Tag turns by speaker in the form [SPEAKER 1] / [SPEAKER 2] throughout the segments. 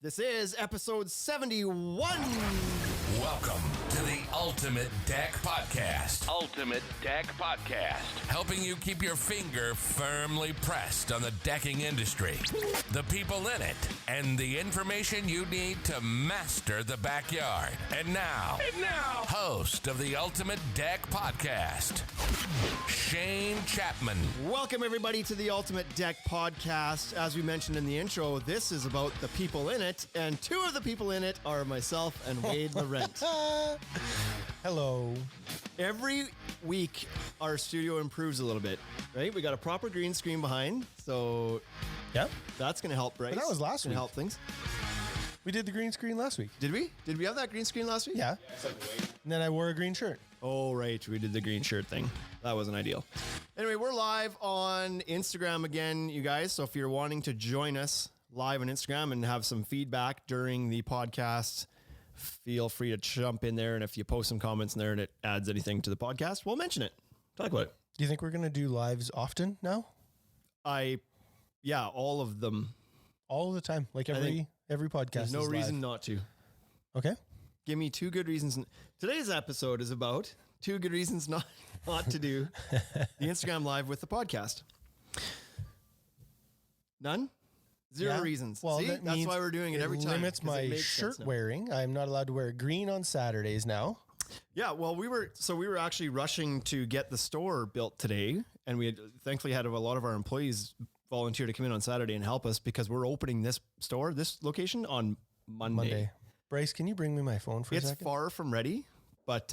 [SPEAKER 1] This is episode 71.
[SPEAKER 2] Welcome to the Ultimate Deck Podcast.
[SPEAKER 3] Ultimate Deck Podcast.
[SPEAKER 2] Helping you keep your finger firmly pressed on the decking industry, the people in it, and the information you need to master the backyard. And now, host of the Ultimate Deck Podcast, Shane Chapman.
[SPEAKER 1] Welcome, everybody, to the Ultimate Deck Podcast. As we mentioned in the intro, this is about the people in it, and two of the people in it are myself and Wade Laurent.
[SPEAKER 4] Hello.
[SPEAKER 1] Every week, our studio improves a little bit, right? We got a proper green screen behind, so
[SPEAKER 4] Yep.
[SPEAKER 1] that's going to help, right?
[SPEAKER 4] But that was last week.
[SPEAKER 1] Help things.
[SPEAKER 4] We did the green screen last week.
[SPEAKER 1] Did we? Did we have that green screen last week?
[SPEAKER 4] Yeah. And then I wore a green shirt.
[SPEAKER 1] Oh, right. We did the green shirt thing. That wasn't ideal. Anyway, we're live on Instagram again, you guys. So if you're wanting to join us live on Instagram and have some feedback during the podcast, feel free to jump in there. And if you post some comments in there and it adds anything to the podcast, we'll mention it. Talk about it.
[SPEAKER 4] Do you think we're going to do lives often now?
[SPEAKER 1] Yeah, all of them.
[SPEAKER 4] All the time. Like every podcast.
[SPEAKER 1] There's no
[SPEAKER 4] is
[SPEAKER 1] reason
[SPEAKER 4] live.
[SPEAKER 1] not to.
[SPEAKER 4] Okay.
[SPEAKER 1] Give me two good reasons. Today's episode is about two good reasons not to do the Instagram live with the podcast. None? Zero reasons.
[SPEAKER 4] Well,
[SPEAKER 1] See, that's why we're doing it every time.
[SPEAKER 4] Limits my shirt wearing. I'm not allowed to wear green on Saturdays now.
[SPEAKER 1] Yeah, well, we were actually rushing to get the store built today, and we had thankfully had a lot of our employees volunteer to come in on Saturday and help us because we're opening this location on Monday.
[SPEAKER 4] Bryce, can you bring me my phone for a second?
[SPEAKER 1] It's far from ready, but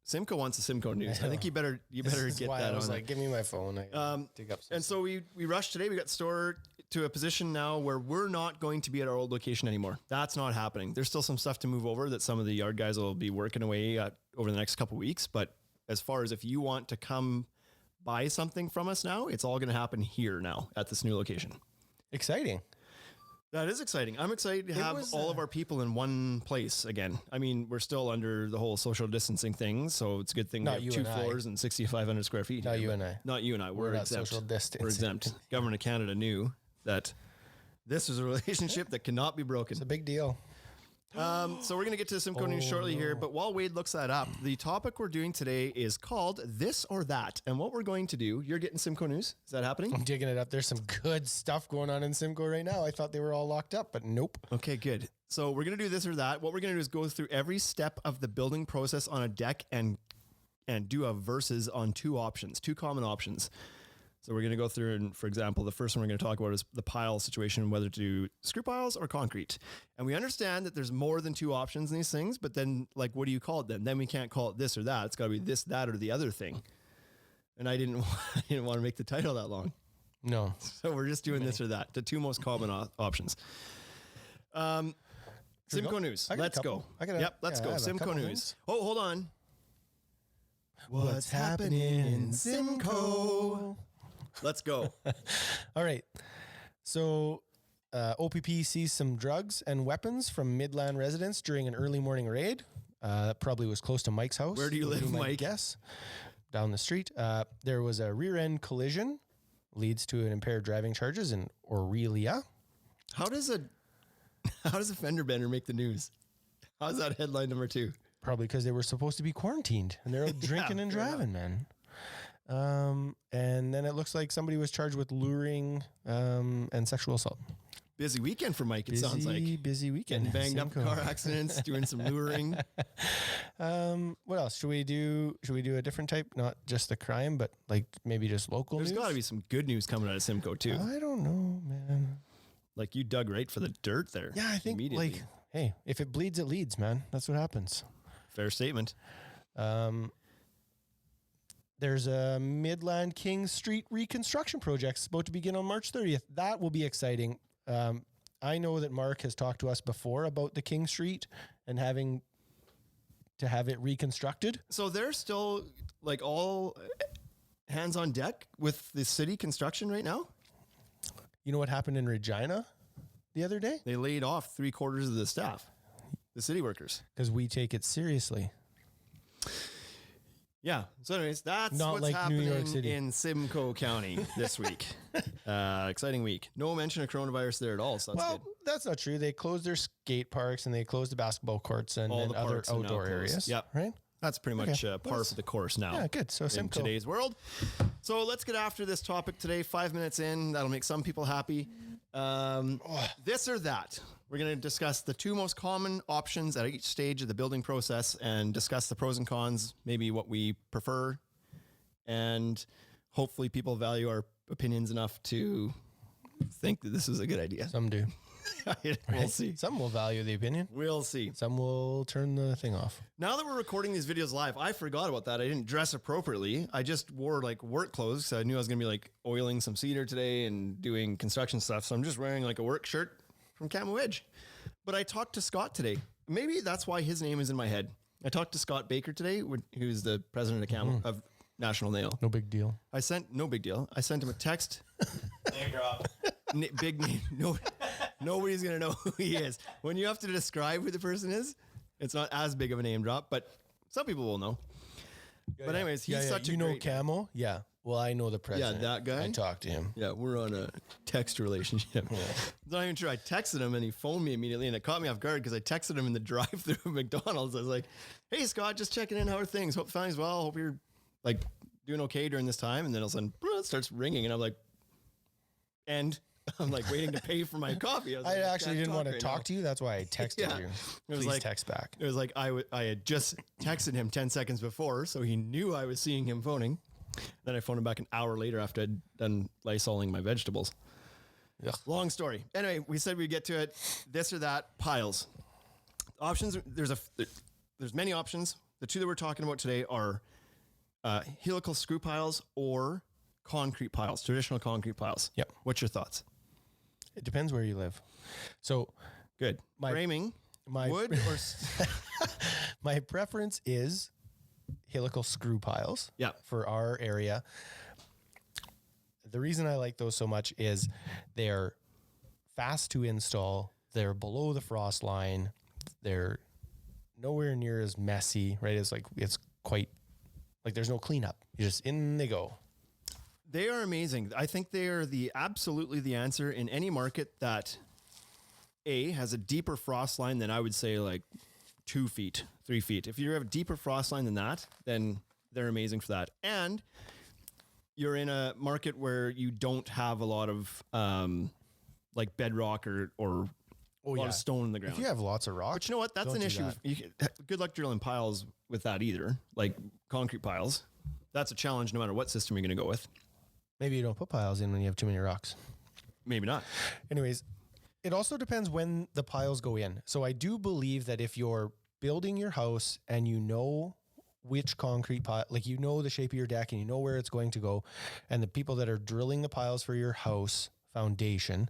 [SPEAKER 1] Simcoe wants the Simcoe news. I think you better get that
[SPEAKER 4] I was
[SPEAKER 1] on.
[SPEAKER 4] like, give me my phone. I dig up some
[SPEAKER 1] And so we rushed today. We got the store to a position now where we're not going to be at our old location anymore. That's not happening. There's still some stuff to move over that some of the yard guys will be working away at over the next couple of weeks. But as far as if you want to come buy something from us now, it's all going to happen here now at this new location.
[SPEAKER 4] Exciting.
[SPEAKER 1] That is exciting. I'm excited to have all of our people in one place again. I mean, we're still under the whole social distancing thing, so it's a good thing we have 2 floors and 6,500 square feet.
[SPEAKER 4] Not you and I.
[SPEAKER 1] Not you and I. We're exempt.
[SPEAKER 4] Social distancing.
[SPEAKER 1] We're exempt. Government of Canada knew that this is a relationship that cannot be broken.
[SPEAKER 4] It's a big deal.
[SPEAKER 1] So we're going to get to the Simcoe news shortly here, but while Wade looks that up, the topic we're doing today is called This or That. And what we're going to do, you're getting Simcoe news. Is that happening?
[SPEAKER 4] I'm digging it up. There's some good stuff going on in Simcoe right now. I thought they were all locked up, but nope.
[SPEAKER 1] Okay, good. So we're going to do this or that. What we're going to do is go through every step of the building process on a deck and do a versus on two common options. So we're going to go through, and for example, the first one we're going to talk about is the pile situation, whether to do screw piles or concrete. And we understand that there's more than two options in these things, but then like, what do you call it then? Then we can't call it this or that. It's got to be this, that, or the other thing. And I didn't want to make the title that long.
[SPEAKER 4] No.
[SPEAKER 1] So we're just doing this or that, the two most common options. Simcoe news. Let's go. Let's go. Simcoe news. Oh, hold on. What's happening in Simcoe? Let's go.
[SPEAKER 4] All right. So OPP sees some drugs and weapons from Midland residents during an early morning raid. That probably was close to Mike's house.
[SPEAKER 1] Where do you live, Mike?
[SPEAKER 4] Guess. Down the street. There was a rear end collision, leads to an impaired driving charges in Aurelia.
[SPEAKER 1] How does a fender bender make the news? How's that headline number 2?
[SPEAKER 4] Probably because they were supposed to be quarantined and they're drinking and driving, man. And then it looks like somebody was charged with luring and sexual assault.
[SPEAKER 1] Busy weekend for Mike, sounds like.
[SPEAKER 4] Busy weekend.
[SPEAKER 1] Getting banged up car accidents, doing some luring.
[SPEAKER 4] What else? Should we do a different type? Not just the crime, but like maybe just local
[SPEAKER 1] news?
[SPEAKER 4] There's
[SPEAKER 1] got to be some good news coming out of Simcoe too.
[SPEAKER 4] I don't know, man.
[SPEAKER 1] Like you dug right for the dirt there.
[SPEAKER 4] Yeah, I think like, hey, if it bleeds, it leads, man. That's what happens.
[SPEAKER 1] Fair statement.
[SPEAKER 4] There's a Midland King Street reconstruction project about to begin on March 30th. That will be exciting. I know that Mark has talked to us before about the King Street and having to have it reconstructed.
[SPEAKER 1] So they're still like all hands on deck with the city construction right now?
[SPEAKER 4] You know what happened in Regina the other day?
[SPEAKER 1] They laid off 3/4 of the staff, the city workers.
[SPEAKER 4] Because we take it seriously.
[SPEAKER 1] Yeah. So anyways, that's
[SPEAKER 4] Not
[SPEAKER 1] what's
[SPEAKER 4] like New
[SPEAKER 1] happening
[SPEAKER 4] York City.
[SPEAKER 1] in Simcoe County this week. Exciting week. No mention of coronavirus there at all. So that's
[SPEAKER 4] Well,
[SPEAKER 1] good.
[SPEAKER 4] that's not true. They closed their skate parks and they closed the basketball courts and,
[SPEAKER 1] All
[SPEAKER 4] and
[SPEAKER 1] the
[SPEAKER 4] other
[SPEAKER 1] parks are now
[SPEAKER 4] outdoor
[SPEAKER 1] closed.
[SPEAKER 4] areas.
[SPEAKER 1] Yep.
[SPEAKER 4] Right?
[SPEAKER 1] That's pretty much
[SPEAKER 4] Okay.
[SPEAKER 1] par for the course now.
[SPEAKER 4] Yeah, good. So
[SPEAKER 1] in
[SPEAKER 4] Simcoe.
[SPEAKER 1] today's world. So let's get after this topic today. 5 minutes in, that'll make some people happy. This or that. We're going to discuss the two most common options at each stage of the building process and discuss the pros and cons, maybe what we prefer, and hopefully people value our opinions enough to think that this is a good idea.
[SPEAKER 4] Some do.
[SPEAKER 1] We'll see.
[SPEAKER 4] Some will value the opinion.
[SPEAKER 1] We'll see.
[SPEAKER 4] Some will turn the thing off.
[SPEAKER 1] Now that we're recording these videos live, I forgot about that. I didn't dress appropriately. I just wore like work clothes. So I knew I was going to be like oiling some cedar today and doing construction stuff. So I'm just wearing like a work shirt from Camo Edge. But I talked to Scott today. Maybe that's why his name is in my head. I talked to Scott Baker today, who's the president of Camo of National Nail.
[SPEAKER 4] No big deal.
[SPEAKER 1] No big deal. I sent him a text. Name drop. Big name. No, nobody's going to know who he is. When you have to describe who the person is, it's not as big of a name drop, but some people will know. But anyways, he's such a great
[SPEAKER 4] Camo? Yeah. Well, I know the president.
[SPEAKER 1] that guy?
[SPEAKER 4] I talked to him.
[SPEAKER 1] Yeah, we're on a text relationship. It's not even true. I texted him and he phoned me immediately and it caught me off guard because I texted him in the drive-thru of McDonald's. I was like, hey, Scott, just checking in. How are things? Hope family's well. Hope you're like doing okay during this time. And then all of a sudden, it starts ringing and I'm like, and I'm like waiting to pay for my coffee.
[SPEAKER 4] I actually didn't want to talk to you. That's why I texted you.
[SPEAKER 1] It was
[SPEAKER 4] Please
[SPEAKER 1] like,
[SPEAKER 4] text back.
[SPEAKER 1] It was like I had just texted him 10 seconds before, so he knew I was seeing him phoning. Then I phoned him back an hour later after I'd done lysoling my vegetables.
[SPEAKER 4] Ugh.
[SPEAKER 1] Long story. Anyway, we said we'd get to it. This or that, piles. Options, there's many options. The two that we're talking about today are helical screw piles or concrete piles, traditional concrete piles.
[SPEAKER 4] Yep.
[SPEAKER 1] What's your thoughts?
[SPEAKER 4] It depends where you live. So
[SPEAKER 1] Good. Framing, wood or...
[SPEAKER 4] my preference is helical screw piles.
[SPEAKER 1] Yeah.
[SPEAKER 4] For our area. The reason I like those so much is they're fast to install. They're below the frost line. They're nowhere near as messy, right? It's quite like there's no cleanup. You just in they go.
[SPEAKER 1] They are amazing. I think they are absolutely the answer in any market that has a deeper frost line than I would say like 2 feet, 3 feet. If you have a deeper frost line than that, then they're amazing for that. And you're in a market where you don't have a lot of like bedrock or a lot of stone in the ground.
[SPEAKER 4] If you have lots of rock.
[SPEAKER 1] But you know what? That's
[SPEAKER 4] don't
[SPEAKER 1] an
[SPEAKER 4] do
[SPEAKER 1] issue.
[SPEAKER 4] that.
[SPEAKER 1] Good luck drilling piles with that either, like concrete piles. That's a challenge no matter what system you're going to go with.
[SPEAKER 4] Maybe you don't put piles in when you have too many rocks.
[SPEAKER 1] Maybe not.
[SPEAKER 4] Anyways, it also depends when the piles go in. So I do believe that if you're building your house and you know which concrete pile, like you know the shape of your deck and you know where it's going to go, and the people that are drilling the piles for your house foundation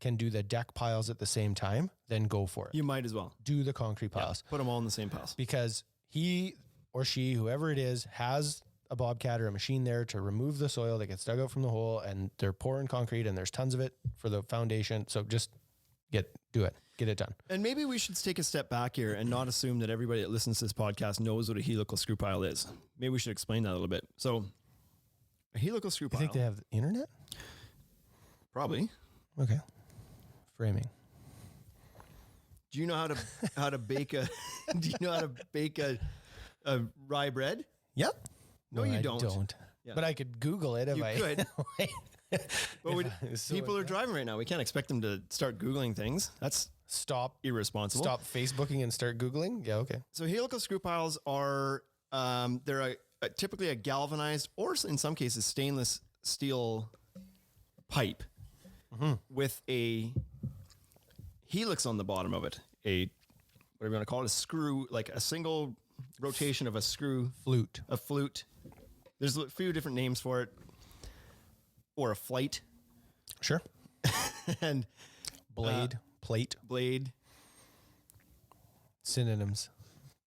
[SPEAKER 4] can do the deck piles at the same time, then go for it.
[SPEAKER 1] You might as well.
[SPEAKER 4] Do the concrete piles.
[SPEAKER 1] Put them all in the same piles.
[SPEAKER 4] Because he or she, whoever it is, has a bobcat or a machine there to remove the soil that gets dug out from the hole, and they're pouring concrete and there's tons of it for the foundation. So just get it done.
[SPEAKER 1] And maybe we should take a step back here and not assume that everybody that listens to this podcast knows what a helical screw pile is. Maybe we should explain that a little bit. So a helical screw
[SPEAKER 4] You
[SPEAKER 1] pile.
[SPEAKER 4] think they have the internet?
[SPEAKER 1] Probably.
[SPEAKER 4] Okay. Framing.
[SPEAKER 1] Do you know how to bake a rye bread?
[SPEAKER 4] Yep.
[SPEAKER 1] No, you don't. Yeah.
[SPEAKER 4] But I could Google it if
[SPEAKER 1] You
[SPEAKER 4] I
[SPEAKER 1] could. But
[SPEAKER 4] so
[SPEAKER 1] people are driving right now. We can't expect them to start Googling things. That's
[SPEAKER 4] stop
[SPEAKER 1] irresponsible.
[SPEAKER 4] Facebooking and start Googling. Yeah. Okay.
[SPEAKER 1] So helical screw piles are they're typically a galvanized or in some cases stainless steel pipe with a helix on the bottom of it. A whatever you want to call it, a screw, like a single rotation of a screw.
[SPEAKER 4] Flute.
[SPEAKER 1] A flute. There's a few different names for it. Or a flight.
[SPEAKER 4] Sure.
[SPEAKER 1] And
[SPEAKER 4] blade. Plate.
[SPEAKER 1] Blade.
[SPEAKER 4] Synonyms.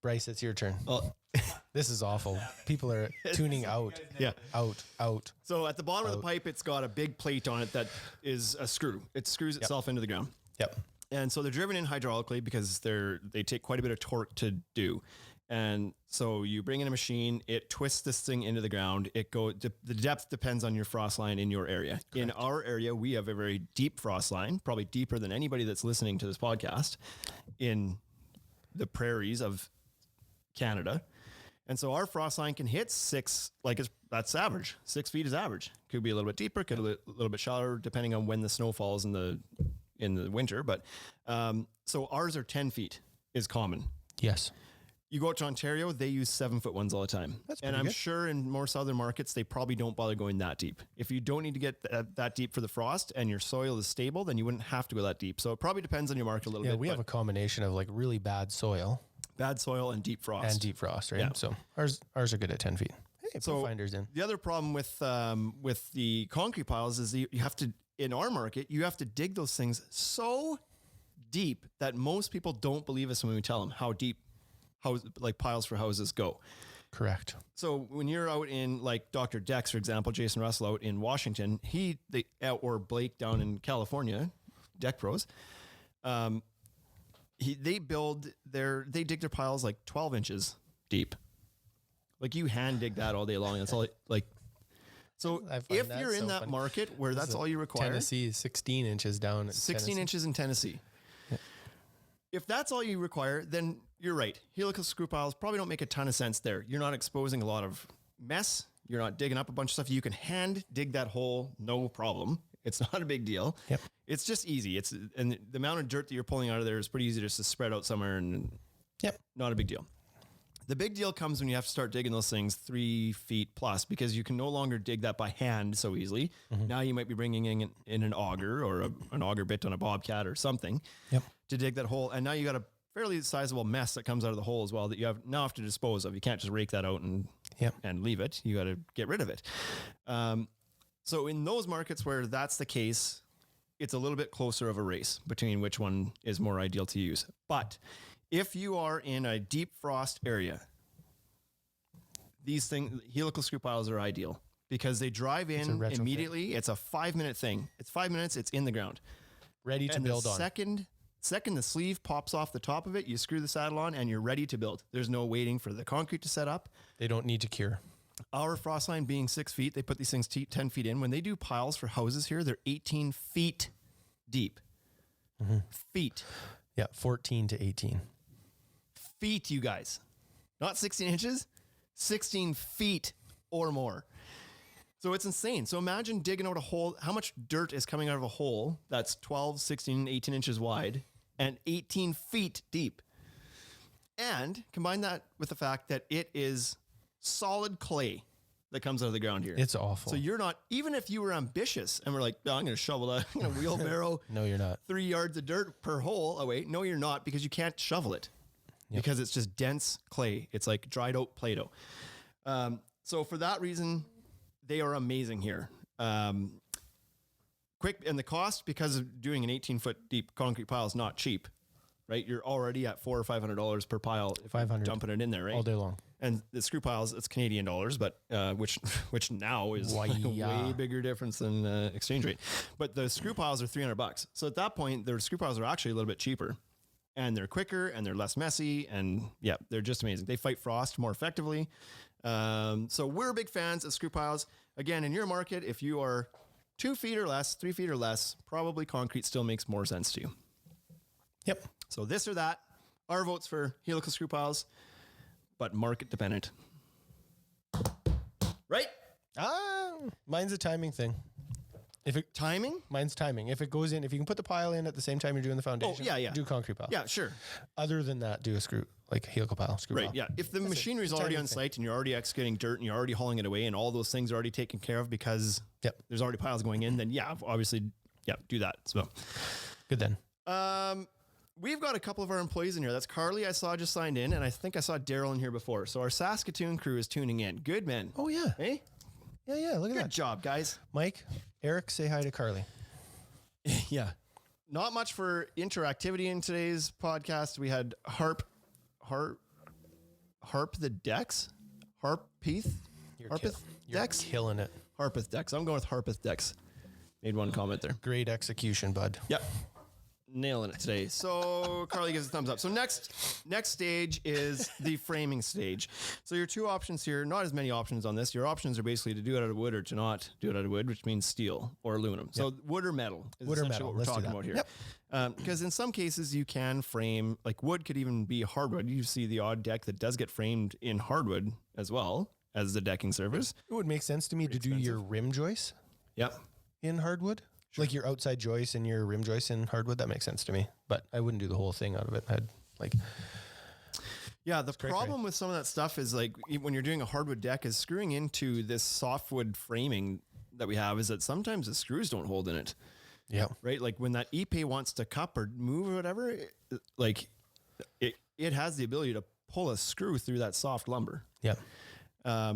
[SPEAKER 4] Bryce, it's your turn.
[SPEAKER 1] Oh.
[SPEAKER 4] This is awful. People are tuning out.
[SPEAKER 1] Yeah.
[SPEAKER 4] Out.
[SPEAKER 1] So at the bottom of the pipe, it's got a big plate on it that is a screw. It screws itself into the ground.
[SPEAKER 4] Yep.
[SPEAKER 1] And so they're driven in hydraulically because they take quite a bit of torque to do. And so you bring in a machine, it twists this thing into the ground. The depth depends on your frost line in your area. Correct. In our area, we have a very deep frost line, probably deeper than anybody that's listening to this podcast in the prairies of Canada. And so our frost line can hit 6, that's average. 6 feet is average. Could be a little bit deeper, could be a little bit shallower, depending on when the snow falls in the winter. But so ours are 10 feet is common.
[SPEAKER 4] Yes.
[SPEAKER 1] You go out to Ontario, they use 7-foot ones all the time.
[SPEAKER 4] That's
[SPEAKER 1] and
[SPEAKER 4] pretty
[SPEAKER 1] I'm
[SPEAKER 4] good.
[SPEAKER 1] sure in more southern markets, they probably don't bother going that deep. If you don't need to get that deep for the frost and your soil is stable, then you wouldn't have to go that deep. So it probably depends on your market a little bit.
[SPEAKER 4] Yeah, we have a combination of like really bad soil
[SPEAKER 1] and deep frost.
[SPEAKER 4] right?
[SPEAKER 1] Yeah.
[SPEAKER 4] So ours are good at 10 feet. Hey,
[SPEAKER 1] So
[SPEAKER 4] put finders in.
[SPEAKER 1] the other problem with the concrete piles is you have to, in our market, you have to dig those things so deep that most people don't believe us when we tell them how deep piles for houses go.
[SPEAKER 4] Correct.
[SPEAKER 1] So when you're out in like Dr. Dex, for example, Jason Russell out in Washington, or Blake down in California, Deck Pros, they dig their piles like 12 inches deep. Like you hand dig that all day long. That's all so
[SPEAKER 4] I find
[SPEAKER 1] if
[SPEAKER 4] that
[SPEAKER 1] you're in
[SPEAKER 4] so
[SPEAKER 1] that
[SPEAKER 4] funny.
[SPEAKER 1] market where that's all you require,
[SPEAKER 4] Tennessee is 16 inches down.
[SPEAKER 1] 16 inches in Tennessee. If that's all you require, then you're right. Helical screw piles probably don't make a ton of sense there. You're not exposing a lot of mess. You're not digging up a bunch of stuff. You can hand dig that hole, no problem. It's not a big deal.
[SPEAKER 4] Yep.
[SPEAKER 1] It's just easy. And the amount of dirt that you're pulling out of there is pretty easy just to spread out somewhere and not a big deal. The big deal comes when you have to start digging those things 3 feet plus because you can no longer dig that by hand so easily. Mm-hmm. Now you might be bringing in an auger or an auger bit on a bobcat or something to dig that hole. And now you got a fairly sizable mess that comes out of the hole as well that you have to dispose of. You can't just rake that out and leave it. You got to get rid of it. So in those markets where that's the case, it's a little bit closer of a race between which one is more ideal to use. But if you are in a deep frost area, helical screw piles are ideal because they drive in immediately. It's a 5-minute thing. It's 5 minutes. It's in the ground.
[SPEAKER 4] Ready to build on.
[SPEAKER 1] Second the sleeve pops off the top of it, you screw the saddle on and you're ready to build. There's no waiting for the concrete to set up.
[SPEAKER 4] They don't need to cure.
[SPEAKER 1] Our frost line being 6 feet, they put these things 10 feet in. When they do piles for houses here, they're 18 feet deep. Mm-hmm. Feet.
[SPEAKER 4] Yeah, 14 to 18.
[SPEAKER 1] Feet, you guys. Not 16 inches, 16 feet or more. So it's insane. So imagine digging out a hole. How much dirt is coming out of a hole that's 12, 16, 18 inches wide and 18 feet deep? And combine that with the fact that it is solid clay that comes out of the ground here.
[SPEAKER 4] It's awful.
[SPEAKER 1] So you're not, even if you were ambitious and were like, oh, I'm going to shovel that, I'm going to wheelbarrow
[SPEAKER 4] No, you're not.
[SPEAKER 1] 3 yards of dirt per hole away. No, you're not, because you can't shovel it because it's just dense clay. It's like dried out Play-Doh. So for that reason, they are amazing here. Quick, and the cost, because of doing an 18-foot deep concrete pile, is not cheap, right? You're already at $400 or $500 per pile if you're dumping it in there, right?
[SPEAKER 4] All day long.
[SPEAKER 1] And the screw piles, it's Canadian dollars, but which now is like a way bigger difference than exchange rate. But the screw piles are $300. So at that point, their screw piles are actually a little bit cheaper, and they're quicker and they're less messy, and they're just amazing. They fight frost more effectively. So we're big fans of screw piles. Again, in your market, if you are 2 feet or less, 3 feet or less, probably concrete still makes more sense to you.
[SPEAKER 4] Yep.
[SPEAKER 1] So this or that. Our votes for helical screw piles, but market dependent. Right?
[SPEAKER 4] Mine's a timing thing.
[SPEAKER 1] Mine's
[SPEAKER 4] timing. If it goes in, if you can put the pile in at the same time you're doing the foundation, do concrete pile.
[SPEAKER 1] Yeah, sure.
[SPEAKER 4] Other than that, do a screw, like a helical pile, screw pile.
[SPEAKER 1] Yeah. If the machinery is already on site and you're already excavating dirt and you're already hauling it away and all those things are already taken care of because there's already piles going in, then obviously, do that. So
[SPEAKER 4] good then.
[SPEAKER 1] We've got a couple of our employees in here. That's Carly, I saw just signed in, and I think I saw Daryl in here before. So our Saskatoon crew is tuning in. Good, man.
[SPEAKER 4] Oh, yeah.
[SPEAKER 1] Hey?
[SPEAKER 4] Yeah, look at that.
[SPEAKER 1] Good job, guys.
[SPEAKER 4] Mike, Eric, say hi to Carly.
[SPEAKER 1] Yeah. Not much for interactivity in today's podcast. We had Harp the Dex? Harpeth Dex?
[SPEAKER 4] Killing it.
[SPEAKER 1] Harpeth Dex. I'm going with Harpeth Dex. Made one comment there.
[SPEAKER 4] Great execution, bud.
[SPEAKER 1] Yep. nailing it today. So Carly gives a thumbs up. So next stage is the framing stage. So your two options here, not as many options on this. Your options are basically to do it out of wood or to not do it out of wood, which means steel or aluminum. So wood or metal is essentially what we're talking about here. Because in some cases you can frame, like wood could even be hardwood. You see the odd deck that does get framed in hardwood as well as the decking surface.
[SPEAKER 4] It would make sense to me to do your rim joists in hardwood. Sure. Like your outside joist and your rim joist in hardwood, that makes sense to me. But I wouldn't do the whole thing out of it.
[SPEAKER 1] The problem with some of that stuff is like when you're doing a hardwood deck is screwing into this softwood framing that we have is that sometimes the screws don't hold in it.
[SPEAKER 4] Yeah. Right.
[SPEAKER 1] Like when that Ipe wants to cup or move or whatever, it has the ability to pull a screw through that soft lumber.
[SPEAKER 4] Yeah.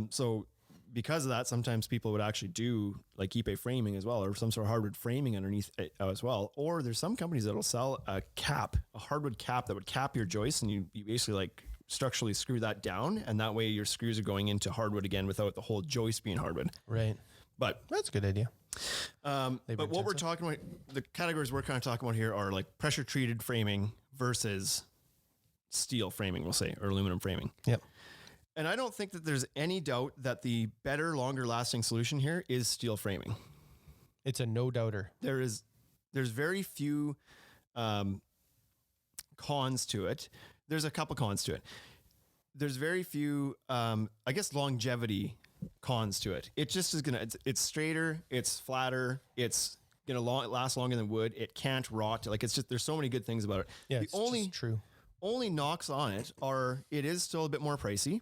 [SPEAKER 1] So because of that, sometimes people would actually do like Ipe framing as well, or some sort of hardwood framing underneath it as well. Or there's some companies that'll sell a hardwood cap that would cap your joist, and you basically like structurally screw that down, and that way your screws are going into hardwood again without the whole joist being hardwood.
[SPEAKER 4] Right.
[SPEAKER 1] But
[SPEAKER 4] that's a good idea.
[SPEAKER 1] But what we're talking about, the categories we're kind of talking about here are like pressure treated framing versus steel framing, we'll say, or aluminum framing.
[SPEAKER 4] Yep.
[SPEAKER 1] And I don't think that there's any doubt that the better, longer lasting solution here is steel framing.
[SPEAKER 4] It's a no doubter.
[SPEAKER 1] There's very few cons to it. There's a couple cons to it. There's very few, I guess, longevity cons to it. It just is it's straighter, it's flatter, it's gonna last longer than wood. It can't rot. Like it's just, there's so many good things about it.
[SPEAKER 4] Yeah, it's true.
[SPEAKER 1] Only knocks on it are it is still a bit more pricey.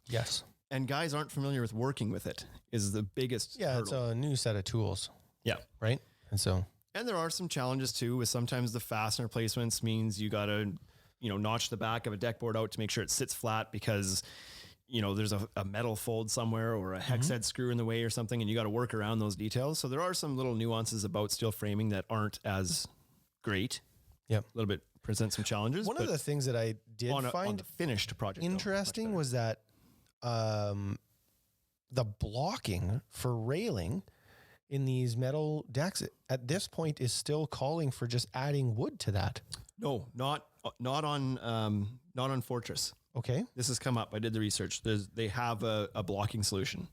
[SPEAKER 4] Yes.
[SPEAKER 1] And guys aren't familiar with working with it is the biggest hurdle.
[SPEAKER 4] It's a new set of tools.
[SPEAKER 1] Yeah.
[SPEAKER 4] Right? And
[SPEAKER 1] there are some challenges too with sometimes the fastener placements means you got to, notch the back of a deck board out to make sure it sits flat because, there's a metal fold somewhere or a hex head screw in the way or something, and you got to work around those details. So there are some little nuances about steel framing that aren't as great.
[SPEAKER 4] Yep.
[SPEAKER 1] A little bit present some challenges.
[SPEAKER 4] One of the things that I did find
[SPEAKER 1] the finished project
[SPEAKER 4] interesting was that the blocking for railing in these metal decks at this point is still calling for just adding wood to that.
[SPEAKER 1] No, not on Fortress.
[SPEAKER 4] Okay.
[SPEAKER 1] This has come up. I did the research. They have a blocking solution.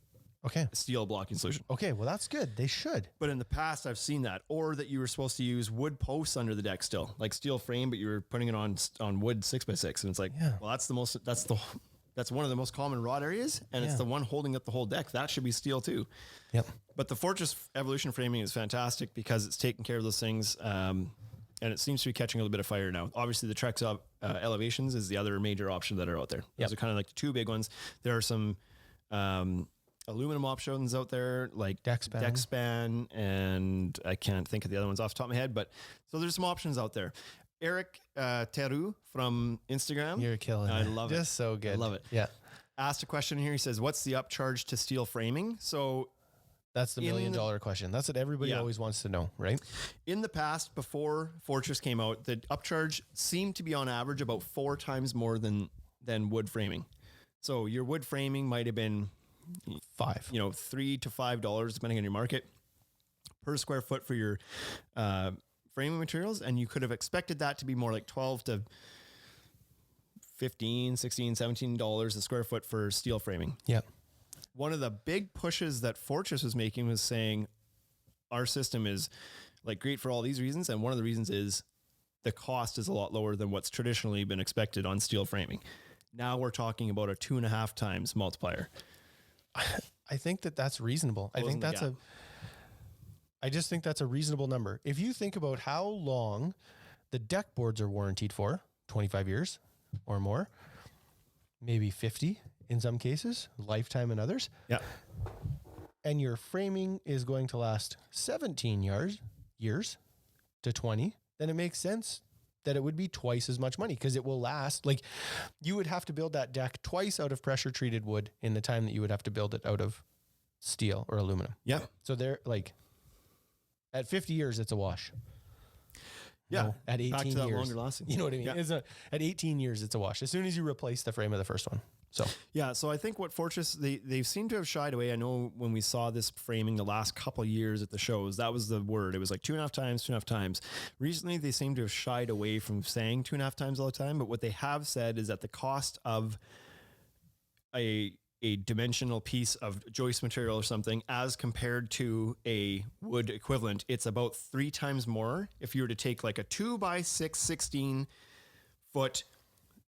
[SPEAKER 4] Okay.
[SPEAKER 1] A steel blocking solution.
[SPEAKER 4] Okay. Well, that's good. They should.
[SPEAKER 1] But in the past, I've seen that, or that you were supposed to use wood posts under the deck still, like steel frame, but you were putting it on wood 6x6, and it's like, well, that's one of the most common rot areas, and it's the one holding up the whole deck. That should be steel too.
[SPEAKER 4] Yep.
[SPEAKER 1] But the Fortress Evolution framing is fantastic because it's taking care of those things, and it seems to be catching a little bit of fire now. Obviously, the Trex Elevations is the other major option that are out there. Those are kind of like the two big ones. There are some aluminum options out there, like Dexpan, and I can't think of the other ones off the top of my head, but so there's some options out there. Eric Teru from Instagram.
[SPEAKER 4] You're killing it.
[SPEAKER 1] I love it.
[SPEAKER 4] Just so good.
[SPEAKER 1] I love it.
[SPEAKER 4] Yeah.
[SPEAKER 1] Asked a question here. He says, what's the upcharge to steel framing? So
[SPEAKER 4] that's the $1 million question. That's what everybody always wants to know, right?
[SPEAKER 1] In the past, before Fortress came out, the upcharge seemed to be on average about 4 times more than wood framing. So your wood framing might have been $3 to $5, depending on your market, per square foot for your framing materials, and you could have expected that to be more like $12 to $15, $16, $17 a square foot for steel framing.
[SPEAKER 4] Yep.
[SPEAKER 1] One of the big pushes that Fortress was making was saying our system is like great for all these reasons, and one of the reasons is the cost is a lot lower than what's traditionally been expected on steel framing. Now we're talking about a 2.5 times multiplier.
[SPEAKER 4] I think that's reasonable. I just think that's a reasonable number. If you think about how long the deck boards are warranted for, 25 years or more, maybe 50 in some cases, lifetime in others.
[SPEAKER 1] Yeah.
[SPEAKER 4] And your framing is going to last 17 years to 20, then it makes sense that it would be twice as much money because it will last. Like you would have to build that deck twice out of pressure treated wood in the time that you would have to build it out of steel or aluminum.
[SPEAKER 1] Yeah.
[SPEAKER 4] So they're like, at 50 years, it's a wash.
[SPEAKER 1] Yeah.
[SPEAKER 4] No, at 18
[SPEAKER 1] back to that
[SPEAKER 4] years,
[SPEAKER 1] longer lasting.
[SPEAKER 4] You know what I mean?
[SPEAKER 1] Yeah.
[SPEAKER 4] At 18 years, it's a wash. As soon as you replace the frame of the first one. So
[SPEAKER 1] yeah, so I think what Fortress, they seem to have shied away. I know when we saw this framing the last couple of years at the shows, that was the word. It was like 2.5 times, 2.5 times. Recently, they seem to have shied away from saying 2.5 times all the time. But what they have said is that the cost of a dimensional piece of joist material or something as compared to a wood equivalent, it's about 3 times more. If you were to take like a 2x6 16-foot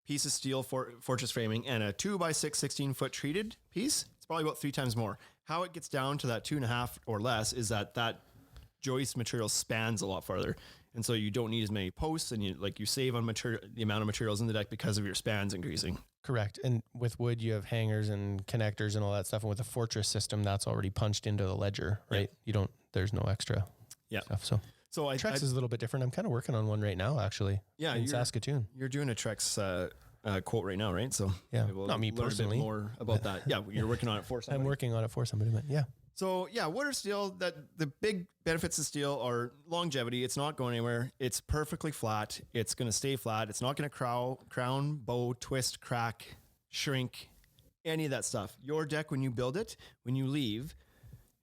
[SPEAKER 1] piece of steel for Fortress framing and a 2x6 16-foot treated piece, it's probably about 3 times more. How it gets down to that 2.5 or less is that joist material spans a lot farther. And so you don't need as many posts, and you save on the amount of materials in the deck because of your spans increasing.
[SPEAKER 4] correct. And with wood, you have hangers and connectors and all that stuff. And with a Fortress system, that's already punched into the ledger, right?
[SPEAKER 1] Yeah.
[SPEAKER 4] There's no extra stuff. So Trex is a little bit different. I'm kind of working on one right now, actually.
[SPEAKER 1] Yeah,
[SPEAKER 4] in Saskatoon.
[SPEAKER 1] You're doing a Trex quote right now, right? So
[SPEAKER 4] yeah,
[SPEAKER 1] we'll
[SPEAKER 4] not me
[SPEAKER 1] learn
[SPEAKER 4] personally.
[SPEAKER 1] a bit more about that. Yeah, you're working on it for somebody.
[SPEAKER 4] I'm working on it for somebody, but yeah.
[SPEAKER 1] So yeah, wood or steel, that the big benefits of steel are longevity. It's not going anywhere. It's perfectly flat. It's going to stay flat. It's not going to crown, bow, twist, crack, shrink, any of that stuff. Your deck, when you build it, when you leave,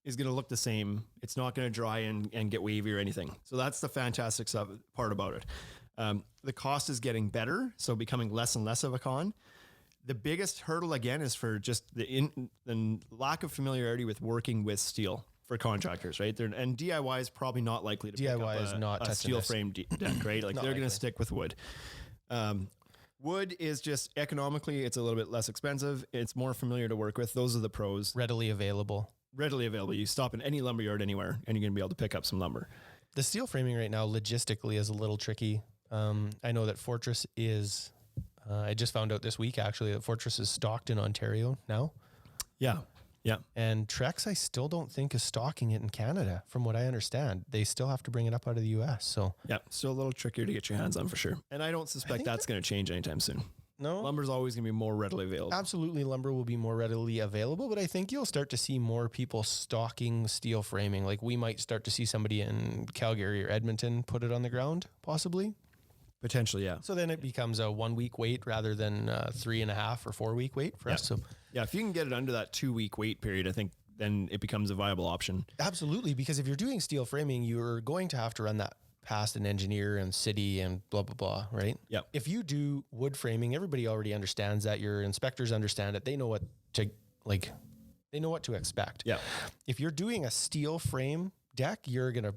[SPEAKER 1] is going to look the same. It's not going to dry and get wavy or anything. So that's the fantastic part about it. The cost is getting better, so becoming less and less of a con. The biggest hurdle, again, is for just the lack of familiarity with working with steel for contractors, right? And DIY is probably not likely to pick up a steel frame deck, right? Like they're going to stick with wood. Wood is just economically, it's a little bit less expensive. It's more familiar to work with. Those are the pros.
[SPEAKER 4] Readily available.
[SPEAKER 1] You stop in any lumberyard anywhere and you're going to be able to pick up some lumber.
[SPEAKER 4] The steel framing right now logistically is a little tricky. I know that Fortress is, I just found out this week actually that Fortress is stocked in Ontario now.
[SPEAKER 1] Yeah. Yeah.
[SPEAKER 4] And Trex, I still don't think is stocking it in Canada from what I understand. They still have to bring it up out of the US. So
[SPEAKER 1] yeah, still a little trickier to get your hands on for sure. And I don't suspect that's going to change anytime soon.
[SPEAKER 4] No,
[SPEAKER 1] lumber's always going to be more readily available.
[SPEAKER 4] Absolutely, lumber will be more readily available, but I think you'll start to see more people stocking steel framing. Like we might start to see somebody in Calgary or Edmonton put it on the ground, possibly.
[SPEAKER 1] Potentially, yeah.
[SPEAKER 4] So then it becomes a 1 week wait rather than 3.5 or 4 week wait for us. So
[SPEAKER 1] yeah, if you can get it under that 2 week wait period, I think then it becomes a viable option.
[SPEAKER 4] Absolutely, because if you're doing steel framing, you're going to have to run that past an engineer and city and blah, blah, blah, right?
[SPEAKER 1] Yeah.
[SPEAKER 4] If you do wood framing, everybody already understands that. Your inspectors understand it. They know what to expect.
[SPEAKER 1] Yeah.
[SPEAKER 4] If you're doing a steel frame deck, you're going to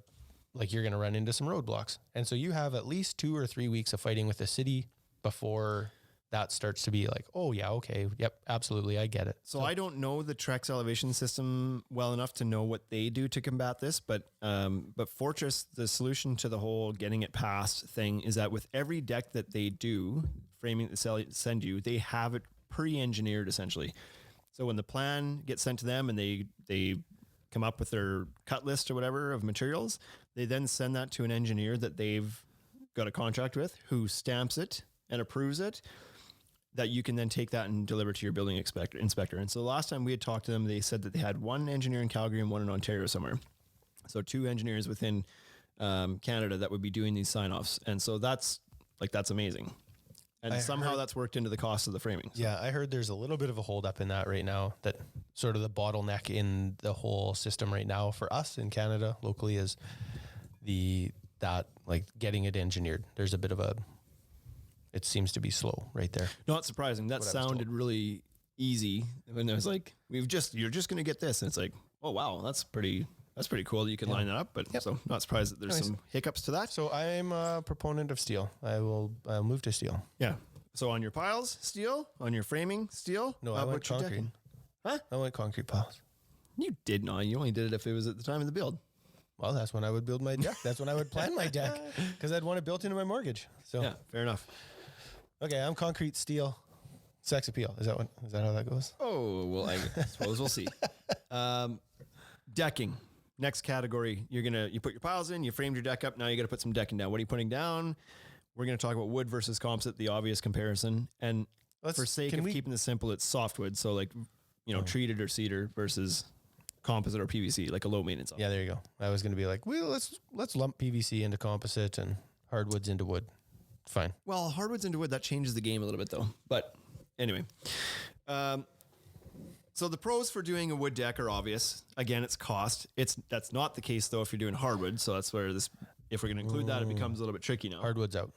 [SPEAKER 4] run into some roadblocks. And so you have at least 2 or 3 weeks of fighting with the city before that starts to be like, oh yeah, okay, yep, absolutely, I get it.
[SPEAKER 1] So I don't know the Trex elevation system well enough to know what they do to combat this, but Fortress, the solution to the whole getting it passed thing is that with every deck that they do, framing that they send you, they have it pre-engineered essentially. So when the plan gets sent to them and they come up with their cut list or whatever of materials, they then send that to an engineer that they've got a contract with who stamps it and approves it, that you can then take that and deliver to your building inspector. And so the last time we had talked to them, they said that they had one engineer in Calgary and one in Ontario somewhere. So 2 engineers within Canada that would be doing these sign-offs. And so that's amazing. And somehow that's worked into the cost of the framing. So.
[SPEAKER 4] Yeah, I heard there's a little bit of a hold up in that right now, that sort of the bottleneck in the whole system right now for us in Canada locally is getting it engineered. There's a bit of it seems to be slow right there.
[SPEAKER 1] Not surprising. That sounded really easy. And it was like, you're just going to get this. And it's like, oh, wow, that's pretty cool that you can line that up. But so not surprised that there's some hiccups to that.
[SPEAKER 4] So I'm a proponent of steel. I'll move to steel.
[SPEAKER 1] Yeah. So on your piles, steel. On your framing, steel.
[SPEAKER 4] No, I went concrete.
[SPEAKER 1] Huh?
[SPEAKER 4] I went concrete piles.
[SPEAKER 1] You did not. You only did it if it was at the time of the build.
[SPEAKER 4] Well, that's when I would build my deck. That's when I would plan my deck because I'd want it built into my mortgage. So
[SPEAKER 1] yeah, fair enough.
[SPEAKER 4] Okay, I'm concrete, steel, sex appeal. Is that how that goes?
[SPEAKER 1] Oh, well, I suppose we'll see. Decking. Next category. You put your piles in, you framed your deck up. Now you got to put some decking down. What are you putting down? We're going to talk about wood versus composite, the obvious comparison. And for sake of keeping this simple, it's softwood. So treated or cedar versus composite or PVC, like a low maintenance.
[SPEAKER 4] Yeah, there you go. I was going to be like, well, let's lump PVC into composite and hardwoods into wood. Fine.
[SPEAKER 1] Well, hardwoods into wood, that changes the game a little bit though. But anyway, So the pros for doing a wood deck are obvious. Again, it's cost. That's not the case though if you're doing hardwood. So that's where if we're going to include that, it becomes a little bit tricky now.
[SPEAKER 4] Hardwood's out.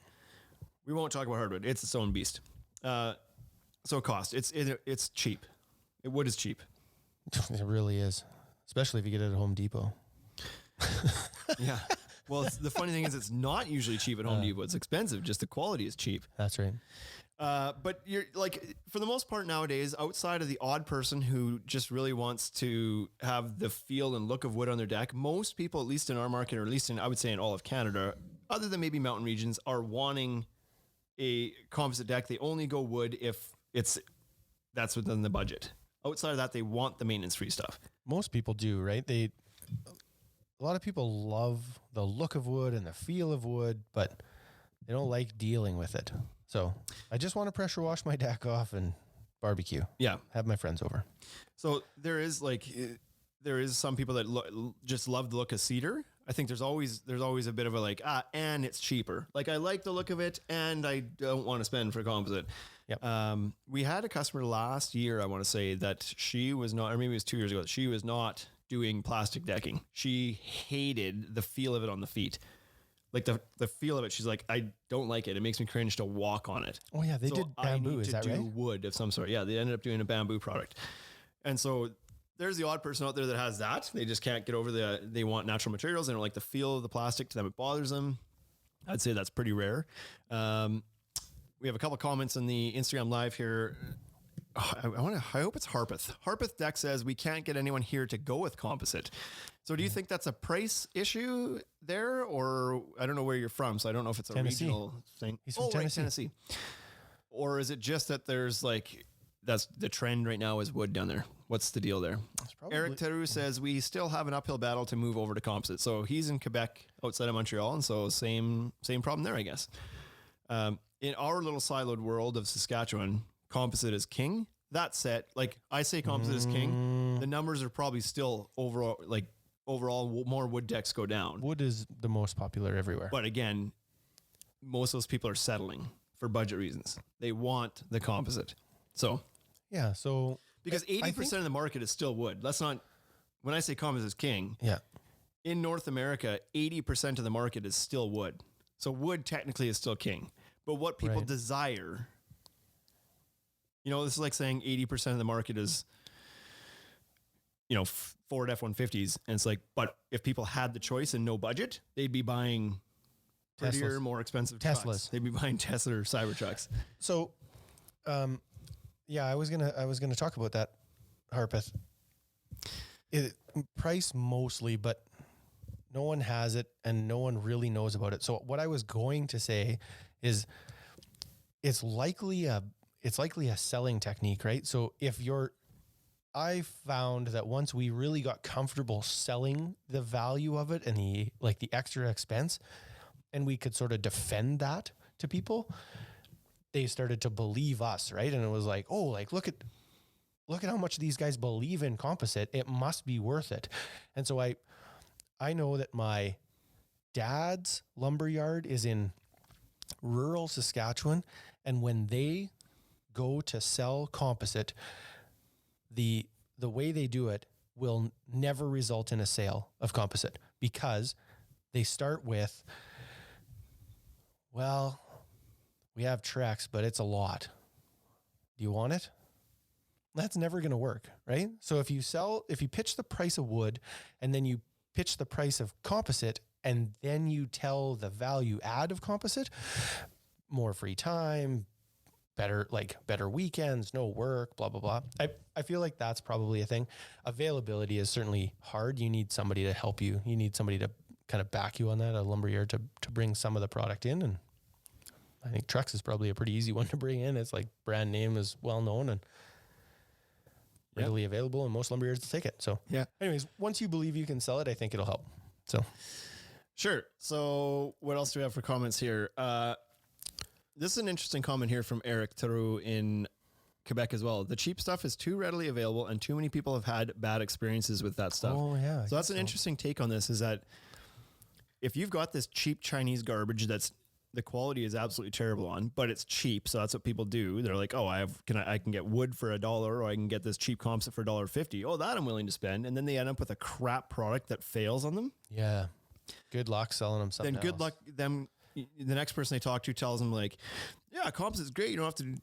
[SPEAKER 1] We won't talk about hardwood. It's its own beast. So cost. It's cheap. Wood is cheap.
[SPEAKER 4] It really is, especially if you get it at Home Depot.
[SPEAKER 1] Yeah. Well, the funny thing is, it's not usually cheap at Home Depot. It's expensive. Just the quality is cheap.
[SPEAKER 4] That's right.
[SPEAKER 1] But you're like, for the most part nowadays, outside of the odd person who just really wants to have the feel and look of wood on their deck, most people, at least in our market, or at least I would say in all of Canada, other than maybe mountain regions, are wanting a composite deck. They only go wood if that's within the budget. Outside of that, they want the maintenance-free stuff.
[SPEAKER 4] Most people do, right? A lot of people love the look of wood and the feel of wood, but they don't like dealing with it. So I just want to pressure wash my deck off and barbecue.
[SPEAKER 1] Yeah.
[SPEAKER 4] Have my friends over.
[SPEAKER 1] So there is some people that just love the look of cedar. I think there's always a bit of a and it's cheaper. Like, I like the look of it and I don't want to spend for composite.
[SPEAKER 4] Yep.
[SPEAKER 1] We had a customer last year, I want to say, that she was not, or maybe it was 2 years ago, that she was not doing plastic decking. She hated the feel of it on the feet. Like the feel of it, she's like, I don't like it. It makes me cringe to walk on it.
[SPEAKER 4] Oh yeah, they did bamboo. Is that right?
[SPEAKER 1] Wood of some sort. Yeah, they ended up doing a bamboo product. And so there's the odd person out there that has that. They just can't get over they want natural materials. They don't like the feel of the plastic. To them, it bothers them. I'd say that's pretty rare. We have a couple comments in the Instagram live here. I hope it's Harpeth. Harpeth Deck says, we can't get anyone here to go with composite. So do you think that's a price issue there? Or I don't know where you're from, so I don't know if it's a
[SPEAKER 4] Tennessee.
[SPEAKER 1] regional thing.
[SPEAKER 4] He's from Tennessee.
[SPEAKER 1] Right, Tennessee. Or is it just that there's that's the trend right now is wood down there? What's the deal there? Eric Teru says, we still have an uphill battle to move over to composite. So he's in Quebec outside of Montreal. And so same problem there, I guess. In our little siloed world of Saskatchewan, composite is king. That said, I say composite is king. The numbers are probably still overall more wood decks go down.
[SPEAKER 4] Wood is the most popular everywhere.
[SPEAKER 1] But again, most of those people are settling for budget reasons. They want the composite. So
[SPEAKER 4] yeah, so
[SPEAKER 1] because 80% of the market is still wood. Let's not, when I say composite is king,
[SPEAKER 4] yeah,
[SPEAKER 1] in North America, 80% of the market is still wood. So wood technically is still king. But what people desire, this is like saying 80% of the market is, Ford F-150s. And it's like, but if people had the choice and no budget, they'd be buying prettier, more expensive
[SPEAKER 4] Teslas.
[SPEAKER 1] trucks. They'd be buying Tesla or Cybertrucks.
[SPEAKER 4] So, yeah, I was gonna talk about that, Harpeth. Price mostly, but no one has it and no one really knows about it. So what I was going to say is it's likely a selling technique, right? So I found that once we really got comfortable selling the value of it and the extra expense, and we could sort of defend that to people, they started to believe us, right? And it was like, oh, look at how much these guys believe in composite. It must be worth it. And so I know that my dad's lumber yard is in rural Saskatchewan, and when they go to sell composite, the way they do it will never result in a sale of composite, because they start with, well, we have Trex, but it's a lot. Do you want it? That's never going to work, right? So if you pitch the price of wood and then you pitch the price of composite and then you tell the value add of composite, more free time, better weekends, no work, blah, blah, blah. I feel like that's probably a thing. Availability is certainly hard. You need somebody to help you. You need somebody to kind of back you on that, a lumberyard to bring some of the product in. And I think Trex is probably a pretty easy one to bring in. It's brand name is well known and readily available, and most lumberyards will take it. So anyways, once you believe you can sell it, I think it'll help. So
[SPEAKER 1] sure. So what else do we have for comments here? This is an interesting comment here from Eric Theroux in Quebec as well. The cheap stuff is too readily available and too many people have had bad experiences with that stuff.
[SPEAKER 4] Oh yeah.
[SPEAKER 1] So that's an interesting take on this, is that if you've got this cheap Chinese garbage that's the quality is absolutely terrible on, but it's cheap. So that's what people do. They're like, oh, I can get wood for $1, or I can get this cheap composite for $1.50. Oh, that I'm willing to spend. And then they end up with a crap product that fails on them.
[SPEAKER 4] Yeah. Good luck selling them something.
[SPEAKER 1] Then good luck them. The next person they talk to tells them like, yeah, composite's great. You don't have to,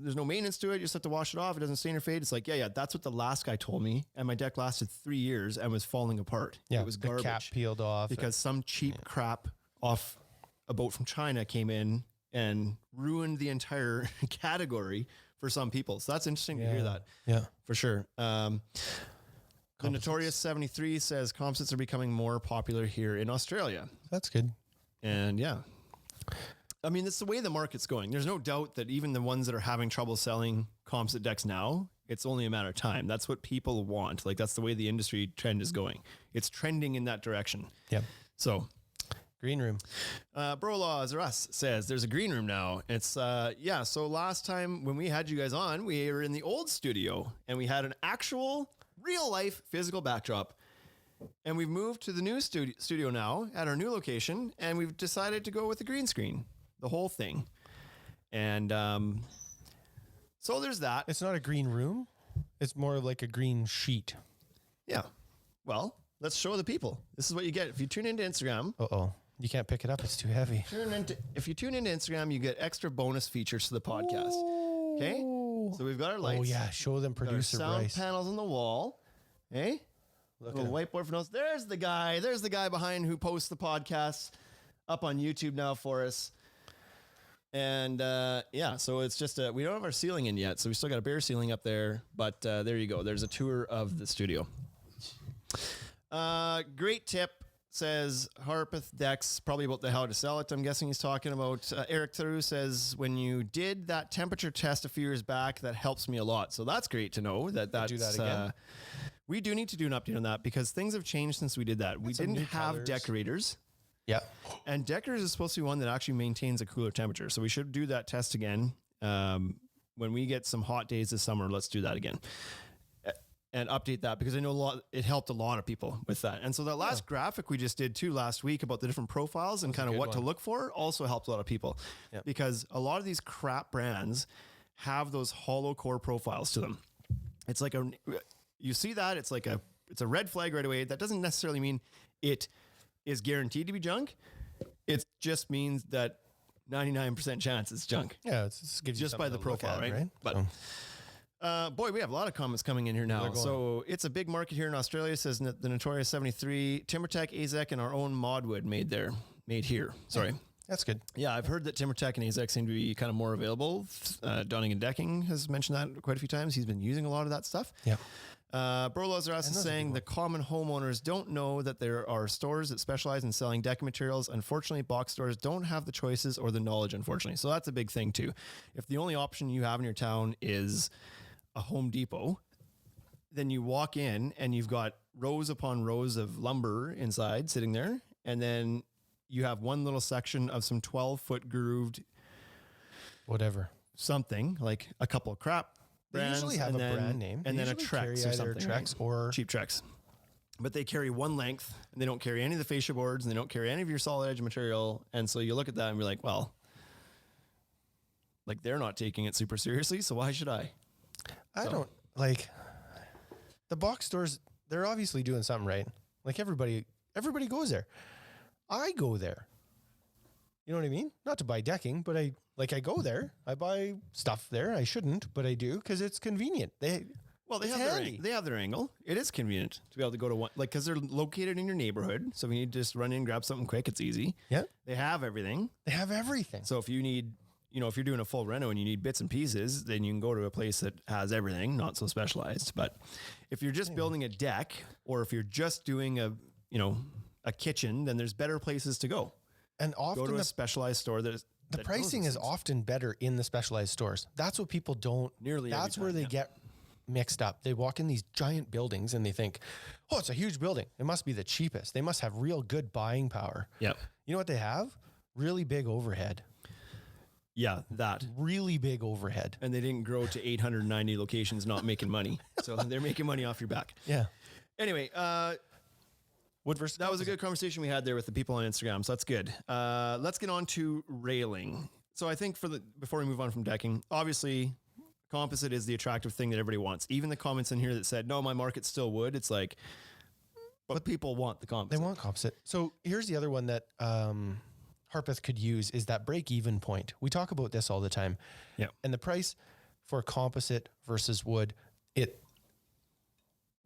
[SPEAKER 1] there's no maintenance to it. You just have to wash it off. It doesn't stain or fade. It's like, yeah, that's what the last guy told me. And my deck lasted 3 years and was falling apart.
[SPEAKER 4] Yeah,
[SPEAKER 1] it was garbage.
[SPEAKER 4] The cap peeled off.
[SPEAKER 1] Because some cheap crap off a boat from China came in and ruined the entire category for some people. So that's interesting to hear that.
[SPEAKER 4] Yeah,
[SPEAKER 1] for sure. The Notorious 73 says composites are becoming more popular here in Australia.
[SPEAKER 4] That's good.
[SPEAKER 1] And yeah, I mean, it's the way the market's going. There's no doubt that even the ones that are having trouble selling composite decks now, it's only a matter of time. That's what people want. Like, that's the way the industry trend is going. It's trending in that direction.
[SPEAKER 4] Yep.
[SPEAKER 1] So
[SPEAKER 4] green room.
[SPEAKER 1] Bro Laws or Us says there's a green room now. It's so last time when we had you guys on, we were in the old studio and we had an actual real life physical backdrop. And we've moved to the new studio now at our new location, and we've decided to go with the green screen, the whole thing. And so there's that.
[SPEAKER 4] It's not a green room. It's more of like a green sheet.
[SPEAKER 1] Yeah. Well, let's show the people. This is what you get if you tune into Instagram.
[SPEAKER 4] Uh-oh. You can't pick it up. It's too heavy.
[SPEAKER 1] If you tune into Instagram, you get extra bonus features to the podcast. Okay? So we've got our lights.
[SPEAKER 4] Oh, yeah. Show them producer
[SPEAKER 1] sound
[SPEAKER 4] Bryce.
[SPEAKER 1] panels on the wall. Hey?
[SPEAKER 4] Look
[SPEAKER 1] little whiteboard for notes. There's the guy. There's the guy behind who posts the podcasts up on YouTube now for us. And so it's just we don't have our ceiling in yet, so we still got a bare ceiling up there. But there you go. There's a tour of the studio. Great tip, says Harpeth Decks, probably about how to sell it. I'm guessing he's talking about. Eric Theroux says, when you did that temperature test a few years back, that helps me a lot. So that's great to know that that's. Do that again. We do need to do an update on that because things have changed since we did that. We didn't have decorators.
[SPEAKER 4] Yeah.
[SPEAKER 1] And decorators is supposed to be one that actually maintains a cooler temperature. So we should do that test again. When we get some hot days this summer, let's do that again. And update that because I know it helped a lot of people with that. And so that last graphic we just did too last week about the different profiles and kind of what to look for also helped a lot of people because a lot of these crap brands have those hollow core profiles to them. It's like you see that it's a red flag right away. That doesn't necessarily mean it is guaranteed to be junk. It just means that 99% chance it's junk.
[SPEAKER 4] Yeah, it gives you
[SPEAKER 1] just by the profile,
[SPEAKER 4] at,
[SPEAKER 1] right? But boy, we have a lot of comments coming in here now. So it's a big market here in Australia, says the Notorious 73. TimberTech, AZEK, and our own Modwood made here. Sorry.
[SPEAKER 4] That's good.
[SPEAKER 1] Yeah, I've heard that TimberTech and AZEK seem to be kind of more available. Donning and Decking has mentioned that quite a few times. He's been using a lot of that stuff.
[SPEAKER 4] Yeah.
[SPEAKER 1] Brolos are also saying the common homeowners don't know that there are stores that specialize in selling decking materials. Unfortunately, box stores don't have the choices or the knowledge, unfortunately. So that's a big thing too. If the only option you have in your town is a Home Depot, then you walk in and you've got rows upon rows of lumber inside sitting there. And then you have one little section of some 12-foot grooved
[SPEAKER 4] whatever,
[SPEAKER 1] something like a couple of crap brands.
[SPEAKER 4] They usually have a brand name.
[SPEAKER 1] And then a Trex or something.
[SPEAKER 4] Trex or
[SPEAKER 1] cheap Trex. But they carry one length and they don't carry any of the fascia boards and they don't carry any of your solid edge material. And so you look at that and you're like, well, like they're not taking it super seriously. So why should I?
[SPEAKER 4] I don't like the box stores. They're obviously doing something right. Like everybody goes there. I go there. You know what I mean? Not to buy decking, but I go there. I buy stuff there. I shouldn't, but I do because it's convenient. They have their angle. It is convenient to be able to go to one, like, because they're located in your neighborhood. So if you need to just run in, grab something quick, it's easy. Yeah.
[SPEAKER 1] They have everything. So if you need, if you're doing a full reno and you need bits and pieces, then you can go to a place that has everything, not so specialized. But if you're just building a deck or if you're just doing a kitchen, then there's better places to go.
[SPEAKER 4] And often
[SPEAKER 1] go to a specialized store the
[SPEAKER 4] pricing is often better in the specialized stores. That's what people don't
[SPEAKER 1] nearly.
[SPEAKER 4] That's where they get mixed up. They walk in these giant buildings and they think, oh, it's a huge building. It must be the cheapest. They must have real good buying power.
[SPEAKER 1] Yep.
[SPEAKER 4] You know what they have? Really big overhead.
[SPEAKER 1] Yeah, that.
[SPEAKER 4] Really big overhead.
[SPEAKER 1] And they didn't grow to 890 locations not making money. So they're making money off your back.
[SPEAKER 4] Yeah.
[SPEAKER 1] Anyway,
[SPEAKER 4] Wood versus
[SPEAKER 1] That was a
[SPEAKER 4] composite.
[SPEAKER 1] good conversation we had there with the people on Instagram. So that's good. Let's get on to railing. So I think before we move on from decking, obviously composite is the attractive thing that everybody wants. Even the comments in here that said, no, my market's still wood. It's like, but people want the composite.
[SPEAKER 4] They want composite. So here's the other one that Harpeth could use is that break-even point. We talk about this all the time.
[SPEAKER 1] Yeah.
[SPEAKER 4] And the price for composite versus wood,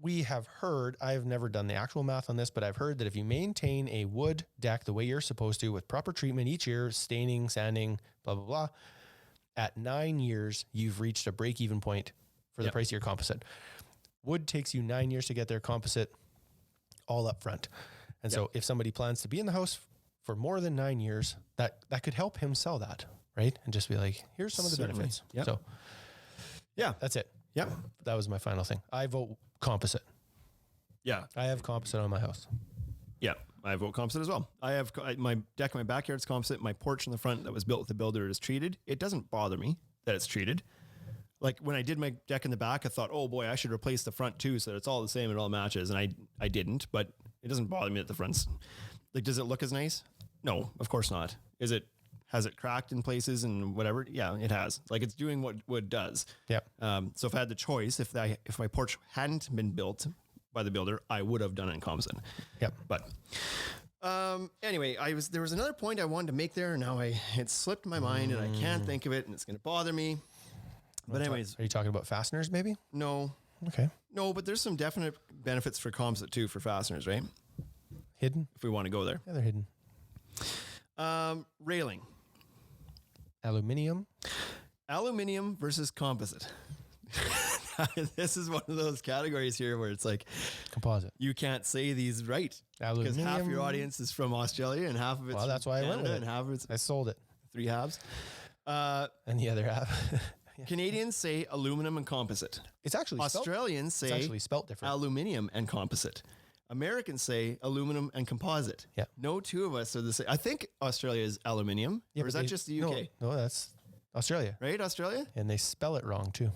[SPEAKER 4] we have heard, I've never done the actual math on this, but I've heard that if you maintain a wood deck the way you're supposed to with proper treatment each year, staining, sanding, blah, blah, blah, at 9 years, you've reached a break-even point for the price of your composite. Wood takes you 9 years to get their composite all up front. And so if somebody plans to be in the house for more than 9 years, that could help him sell that, right? And just be like, here's some of the benefits.
[SPEAKER 1] Yep.
[SPEAKER 4] So
[SPEAKER 1] Yeah.
[SPEAKER 4] that's it.
[SPEAKER 1] Yep.
[SPEAKER 4] That was my final thing. I vote composite.
[SPEAKER 1] Yeah.
[SPEAKER 4] I have composite on my house.
[SPEAKER 1] Yeah. I vote composite as well. I have my deck in my backyard's composite. My porch in the front that was built with the builder is treated. It doesn't bother me that it's treated. Like when I did my deck in the back, I thought, oh boy, I should replace the front too so that it's all the same and it all matches. And I didn't, but it doesn't bother me that the front's like, does it look as nice? No, of course not. Has it cracked in places and whatever? Yeah, it has. Like it's doing what wood does.
[SPEAKER 4] Yeah.
[SPEAKER 1] So if I had the choice, if my porch hadn't been built by the builder, I would have done it in composite.
[SPEAKER 4] Yep.
[SPEAKER 1] But anyway, there was another point I wanted to make there. And now it slipped my mind and I can't think of it and it's going to bother me. But anyways,
[SPEAKER 4] Are you talking about fasteners maybe?
[SPEAKER 1] no,
[SPEAKER 4] Okay.
[SPEAKER 1] but there's some definite benefits for composite too for fasteners, right?
[SPEAKER 4] Hidden?
[SPEAKER 1] If we want to go there.
[SPEAKER 4] Yeah, they're hidden.
[SPEAKER 1] Railing.
[SPEAKER 4] Aluminium.
[SPEAKER 1] Aluminium versus composite. This is one of those categories here where it's like
[SPEAKER 4] Composite.
[SPEAKER 1] you can't say these right because
[SPEAKER 4] Aluminium.
[SPEAKER 1] half your audience is from Australia and half of it's
[SPEAKER 4] Well, that's why I went with it.
[SPEAKER 1] and half of it's
[SPEAKER 4] I sold it.
[SPEAKER 1] three halves.
[SPEAKER 4] And the other half.
[SPEAKER 1] Canadians say aluminum and composite.
[SPEAKER 4] It's actually
[SPEAKER 1] Australians
[SPEAKER 4] spelt,
[SPEAKER 1] say
[SPEAKER 4] it's actually spelt different.
[SPEAKER 1] aluminium and composite. Americans say aluminum and composite.
[SPEAKER 4] Yeah.
[SPEAKER 1] No two of us are the same. I think Australia is aluminium, or is
[SPEAKER 4] but
[SPEAKER 1] that just the UK?
[SPEAKER 4] No, that's Australia.
[SPEAKER 1] Right, Australia?
[SPEAKER 4] And they spell it wrong too.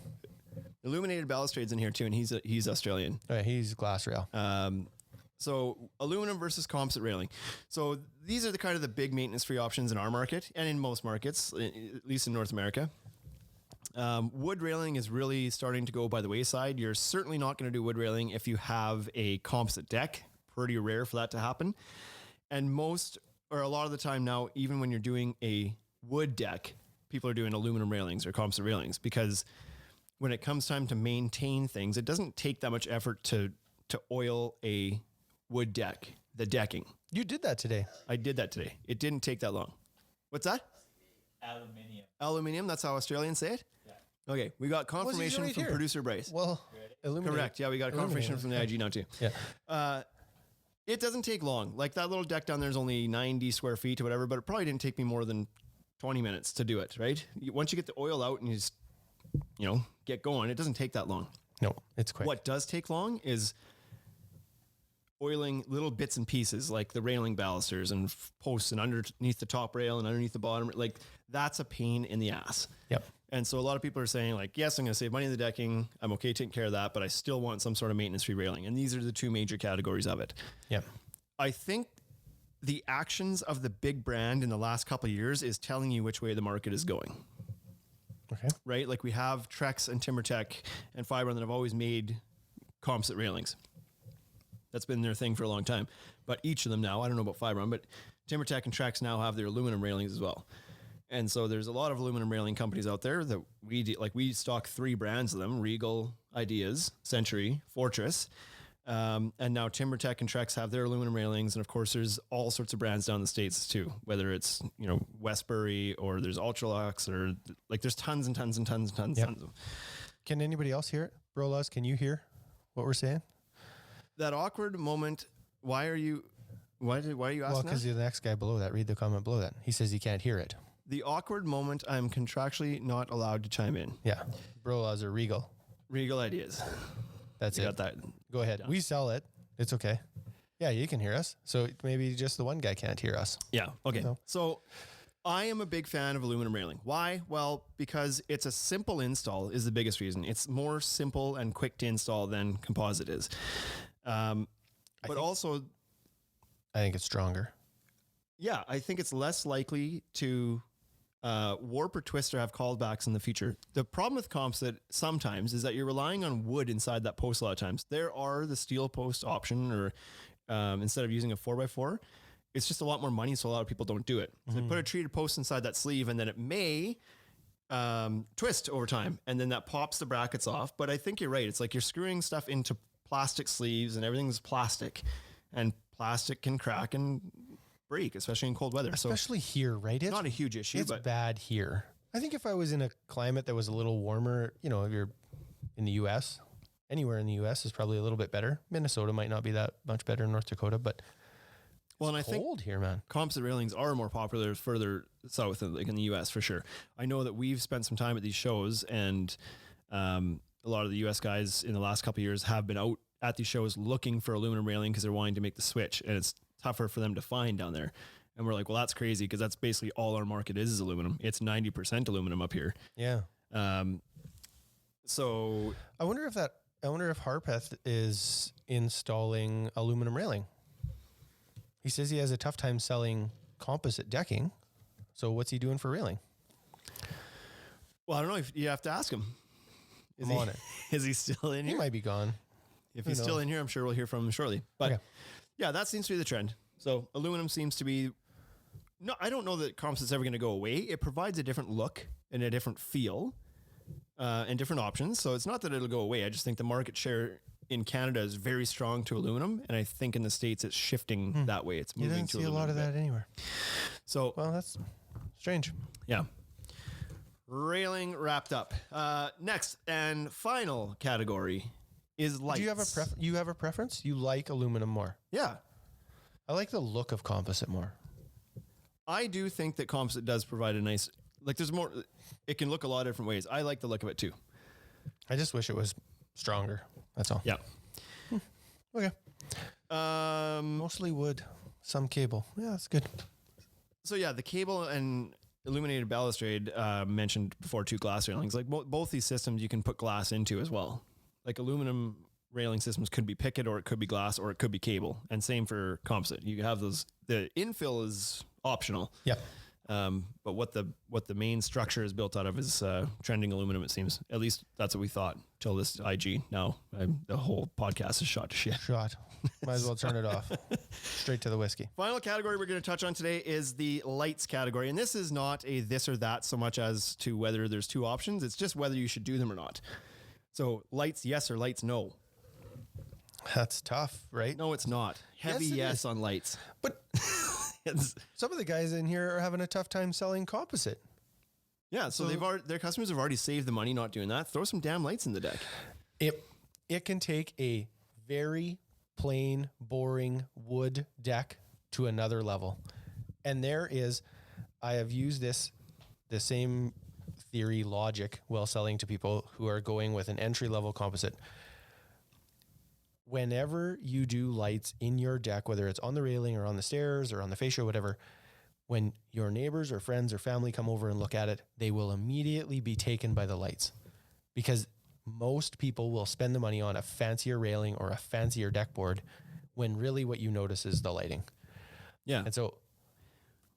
[SPEAKER 1] Illuminated Balustrade's in here too, and he's Australian.
[SPEAKER 4] All right, he's glass rail.
[SPEAKER 1] So aluminum versus composite railing. So these are the kind of the big maintenance-free options in our market and in most markets, at least in North America. Wood railing is really starting to go by the wayside. You're certainly not going to do wood railing if you have a composite deck. Pretty rare for that to happen. And a lot of the time now, even when you're doing a wood deck, people are doing aluminum railings or composite railings because when it comes time to maintain things, it doesn't take that much effort to oil a wood deck, the decking.
[SPEAKER 4] You did that today.
[SPEAKER 1] I did that today. It didn't take that long. What's that?
[SPEAKER 3] Aluminium.
[SPEAKER 1] Aluminium, that's how Australians say it? Yeah. Okay, we got confirmation
[SPEAKER 4] right
[SPEAKER 1] from
[SPEAKER 4] here.
[SPEAKER 1] producer Bryce.
[SPEAKER 4] Well, illuminate.
[SPEAKER 1] Correct. Yeah, we got confirmation from the IG now too.
[SPEAKER 4] Yeah.
[SPEAKER 1] It doesn't take long. Like that little deck down there is only 90 square feet or whatever, but it probably didn't take me more than 20 minutes to do it, right? Once you get the oil out and you just, get going, it doesn't take that long.
[SPEAKER 4] No, it's quick.
[SPEAKER 1] What does take long is oiling little bits and pieces like the railing balusters and posts and underneath the top rail and underneath the bottom. Like that's a pain in the ass.
[SPEAKER 4] Yep.
[SPEAKER 1] And so a lot of people are saying like, yes, I'm going to save money on the decking. I'm okay taking care of that, but I still want some sort of maintenance-free railing. And these are the two major categories of it.
[SPEAKER 4] Yep.
[SPEAKER 1] I think the actions of the big brand in the last couple of years is telling you which way the market is going.
[SPEAKER 4] Okay.
[SPEAKER 1] Right? Like we have Trex and TimberTech and Fibron that have always made composite railings. That's been their thing for a long time. But each of them now, I don't know about Fibron, but TimberTech and Trex now have their aluminum railings as well. And so there's a lot of aluminum railing companies out there that we stock 3 brands of them: Regal, Ideas, Century, Fortress. And now TimberTech and Trex have their aluminum railings. And of course, there's all sorts of brands down in the States too, whether it's, Westbury or there's Ultralux or like there's tons and tons and tons and tons,
[SPEAKER 4] Yep.
[SPEAKER 1] tons of.
[SPEAKER 4] Can anybody else hear it? Brolaz, can you hear what we're saying?
[SPEAKER 1] That awkward moment. Why are you asking
[SPEAKER 4] Well,
[SPEAKER 1] that?
[SPEAKER 4] because the next guy below that, read the comment below that. He says he can't hear it.
[SPEAKER 1] The awkward moment I'm contractually not allowed to chime in.
[SPEAKER 4] Yeah. Brolaz or Regal.
[SPEAKER 1] Regal Ideas.
[SPEAKER 4] That's
[SPEAKER 1] You
[SPEAKER 4] it.
[SPEAKER 1] got that.
[SPEAKER 4] Go ahead. We sell it. It's okay. Yeah, you can hear us. So maybe just the one guy can't hear us.
[SPEAKER 1] Yeah. Okay.
[SPEAKER 4] No.
[SPEAKER 1] So I am a big fan of aluminum railing. Why? Well, because it's a simple install is the biggest reason. It's more simple and quick to install than composite is. But also
[SPEAKER 4] I think it's stronger.
[SPEAKER 1] Yeah, I think it's less likely to warp or twist or have callbacks in the future. The problem with composite sometimes is that you're relying on wood inside that post a lot of times. There are the steel post option, or instead of using a 4x4, it's just a lot more money, so a lot of people don't do it. So they put a treated post inside that sleeve, and then it may twist over time, and then that pops the brackets off. But I think you're right. It's like you're screwing stuff into plastic sleeves, and everything's plastic, and plastic can crack and break, especially in cold weather.
[SPEAKER 4] Especially here, right?
[SPEAKER 1] It's not a huge issue,
[SPEAKER 4] it's
[SPEAKER 1] but
[SPEAKER 4] bad here. I think if I was in a climate that was a little warmer, you know, if you're in the U.S., anywhere in the U.S. is probably a little bit better. Minnesota might not be that much better in North Dakota, but
[SPEAKER 1] well, and I
[SPEAKER 4] cold
[SPEAKER 1] think
[SPEAKER 4] here, man.
[SPEAKER 1] Composite railings are more popular further south, like in the U.S. for sure. I know that we've spent some time at these shows, and a lot of the U.S. guys in the last couple of years have been out at these shows looking for aluminum railing because they're wanting to make the switch, and it's tougher for them to find down there. And we're like, well, that's crazy because that's basically all our market is aluminum. It's 90% aluminum up here.
[SPEAKER 4] Yeah.
[SPEAKER 1] So
[SPEAKER 4] I wonder if Harpeth is installing aluminum railing. He says he has a tough time selling composite decking. So what's he doing for railing?
[SPEAKER 1] well, I don't know if you have to ask him.
[SPEAKER 4] I'm on it.
[SPEAKER 1] Is he still in
[SPEAKER 4] He
[SPEAKER 1] here?
[SPEAKER 4] might be gone.
[SPEAKER 1] If
[SPEAKER 4] Who
[SPEAKER 1] he's still
[SPEAKER 4] knows?
[SPEAKER 1] in here, I'm sure we'll hear from him shortly. But
[SPEAKER 4] Okay.
[SPEAKER 1] yeah, that seems to be the trend. So aluminum seems to be, no, I don't know that composite's ever going to go away. It provides a different look and a different feel and different options. So it's not that it'll go away. I just think the market share in Canada is very strong to aluminum. And I think in the States it's shifting that way. It's
[SPEAKER 4] You
[SPEAKER 1] moving
[SPEAKER 4] didn't
[SPEAKER 1] to
[SPEAKER 4] see a
[SPEAKER 1] aluminum.
[SPEAKER 4] lot of that anywhere.
[SPEAKER 1] So
[SPEAKER 4] Well, that's strange.
[SPEAKER 1] yeah. Railing wrapped up. Next and final category is lights.
[SPEAKER 4] Do you have a preference? You like aluminum more?
[SPEAKER 1] Yeah.
[SPEAKER 4] I like the look of composite more.
[SPEAKER 1] I do think that composite does provide a nice, like there's more, it can look a lot of different ways. I like the look of it too.
[SPEAKER 4] I just wish it was stronger. That's all.
[SPEAKER 1] Yeah.
[SPEAKER 4] Okay. Mostly wood, some cable. Yeah, that's good.
[SPEAKER 1] So yeah, the cable and illuminated balustrade mentioned before, two glass railings. Like both these systems you can put glass into as well. Like aluminum railing systems could be picket, or it could be glass, or it could be cable. And same for composite. You have those. The infill is optional.
[SPEAKER 4] Yeah.
[SPEAKER 1] But what the main structure is built out of is trending aluminum. It seems. At least that's what we thought till this IG. Now the whole podcast is shot to shit.
[SPEAKER 4] Shot. Might as well turn it off. Straight to the whiskey.
[SPEAKER 1] Final category we're going to touch on today is the lights category. And this is not a this or that so much as to whether there's two options. It's just whether you should do them or not. So lights yes or lights no.
[SPEAKER 4] That's tough, right?
[SPEAKER 1] No, it's not. Heavy
[SPEAKER 4] Yes, it
[SPEAKER 1] yes
[SPEAKER 4] is.
[SPEAKER 1] on lights.
[SPEAKER 4] But
[SPEAKER 1] It's-
[SPEAKER 4] some of the guys in here are having a tough time selling composite.
[SPEAKER 1] yeah, so their customers have already saved the money not doing that. Throw some damn lights in the deck.
[SPEAKER 4] It can take a very plain, boring wood deck to another level. And I have used the same theory logic while selling to people who are going with an entry-level composite. Whenever you do lights in your deck, whether it's on the railing or on the stairs or on the fascia, whatever, when your neighbors or friends or family come over and look at it, they will immediately be taken by the lights, because most people will spend the money on a fancier railing or a fancier deck board when really what you notice is the lighting.
[SPEAKER 1] Yeah.
[SPEAKER 4] And so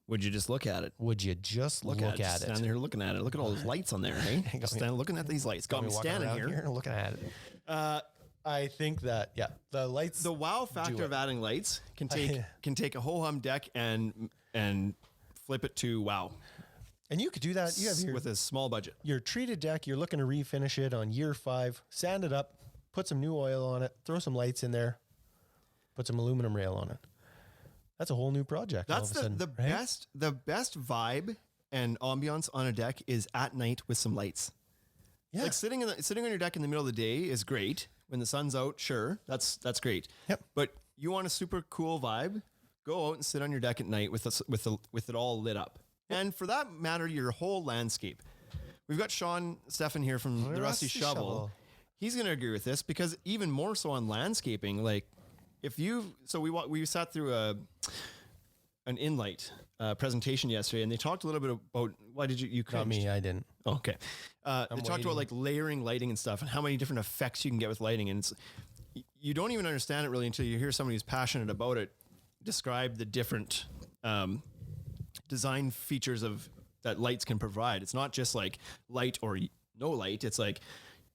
[SPEAKER 1] Would you just look at it?
[SPEAKER 4] would you just look at
[SPEAKER 1] Just
[SPEAKER 4] it?
[SPEAKER 1] Stand there looking at it. Look at all those lights on there, hey? Just stand looking at these lights. Got me
[SPEAKER 4] walking
[SPEAKER 1] standing
[SPEAKER 4] around
[SPEAKER 1] here.
[SPEAKER 4] and looking at it. I think that, the lights.
[SPEAKER 1] The wow factor of adding lights can take a whole hum deck and flip it to wow.
[SPEAKER 4] And you could do that. You have
[SPEAKER 1] with a small budget.
[SPEAKER 4] your treated deck. You're looking to refinish it on year 5. Sand it up. Put some new oil on it. Throw some lights in there. Put some aluminum rail on it. That's a whole new project.
[SPEAKER 1] That's
[SPEAKER 4] all of a sudden,
[SPEAKER 1] the
[SPEAKER 4] right?
[SPEAKER 1] best. The best vibe and ambiance on a deck is at night with some lights.
[SPEAKER 4] Yeah.
[SPEAKER 1] Like sitting on your deck in the middle of the day is great. When the sun's out, sure, that's great.
[SPEAKER 4] Yep.
[SPEAKER 1] But you want a super cool vibe? Go out and sit on your deck at night with it all lit up. And for that matter, your whole landscape. We've got Sean Stephan here from the Rusty Shovel. He's going to agree with this, because even more so on landscaping, like we sat through an Inlight presentation yesterday, and they talked a little bit about why did you
[SPEAKER 4] Not me. I didn't.
[SPEAKER 1] Oh, okay. They talked about like layering lighting and stuff, and how many different effects you can get with lighting. And you don't even understand it really until you hear somebody who's passionate about it describe the different design features that lights can provide. It's not just like light or no light. It's like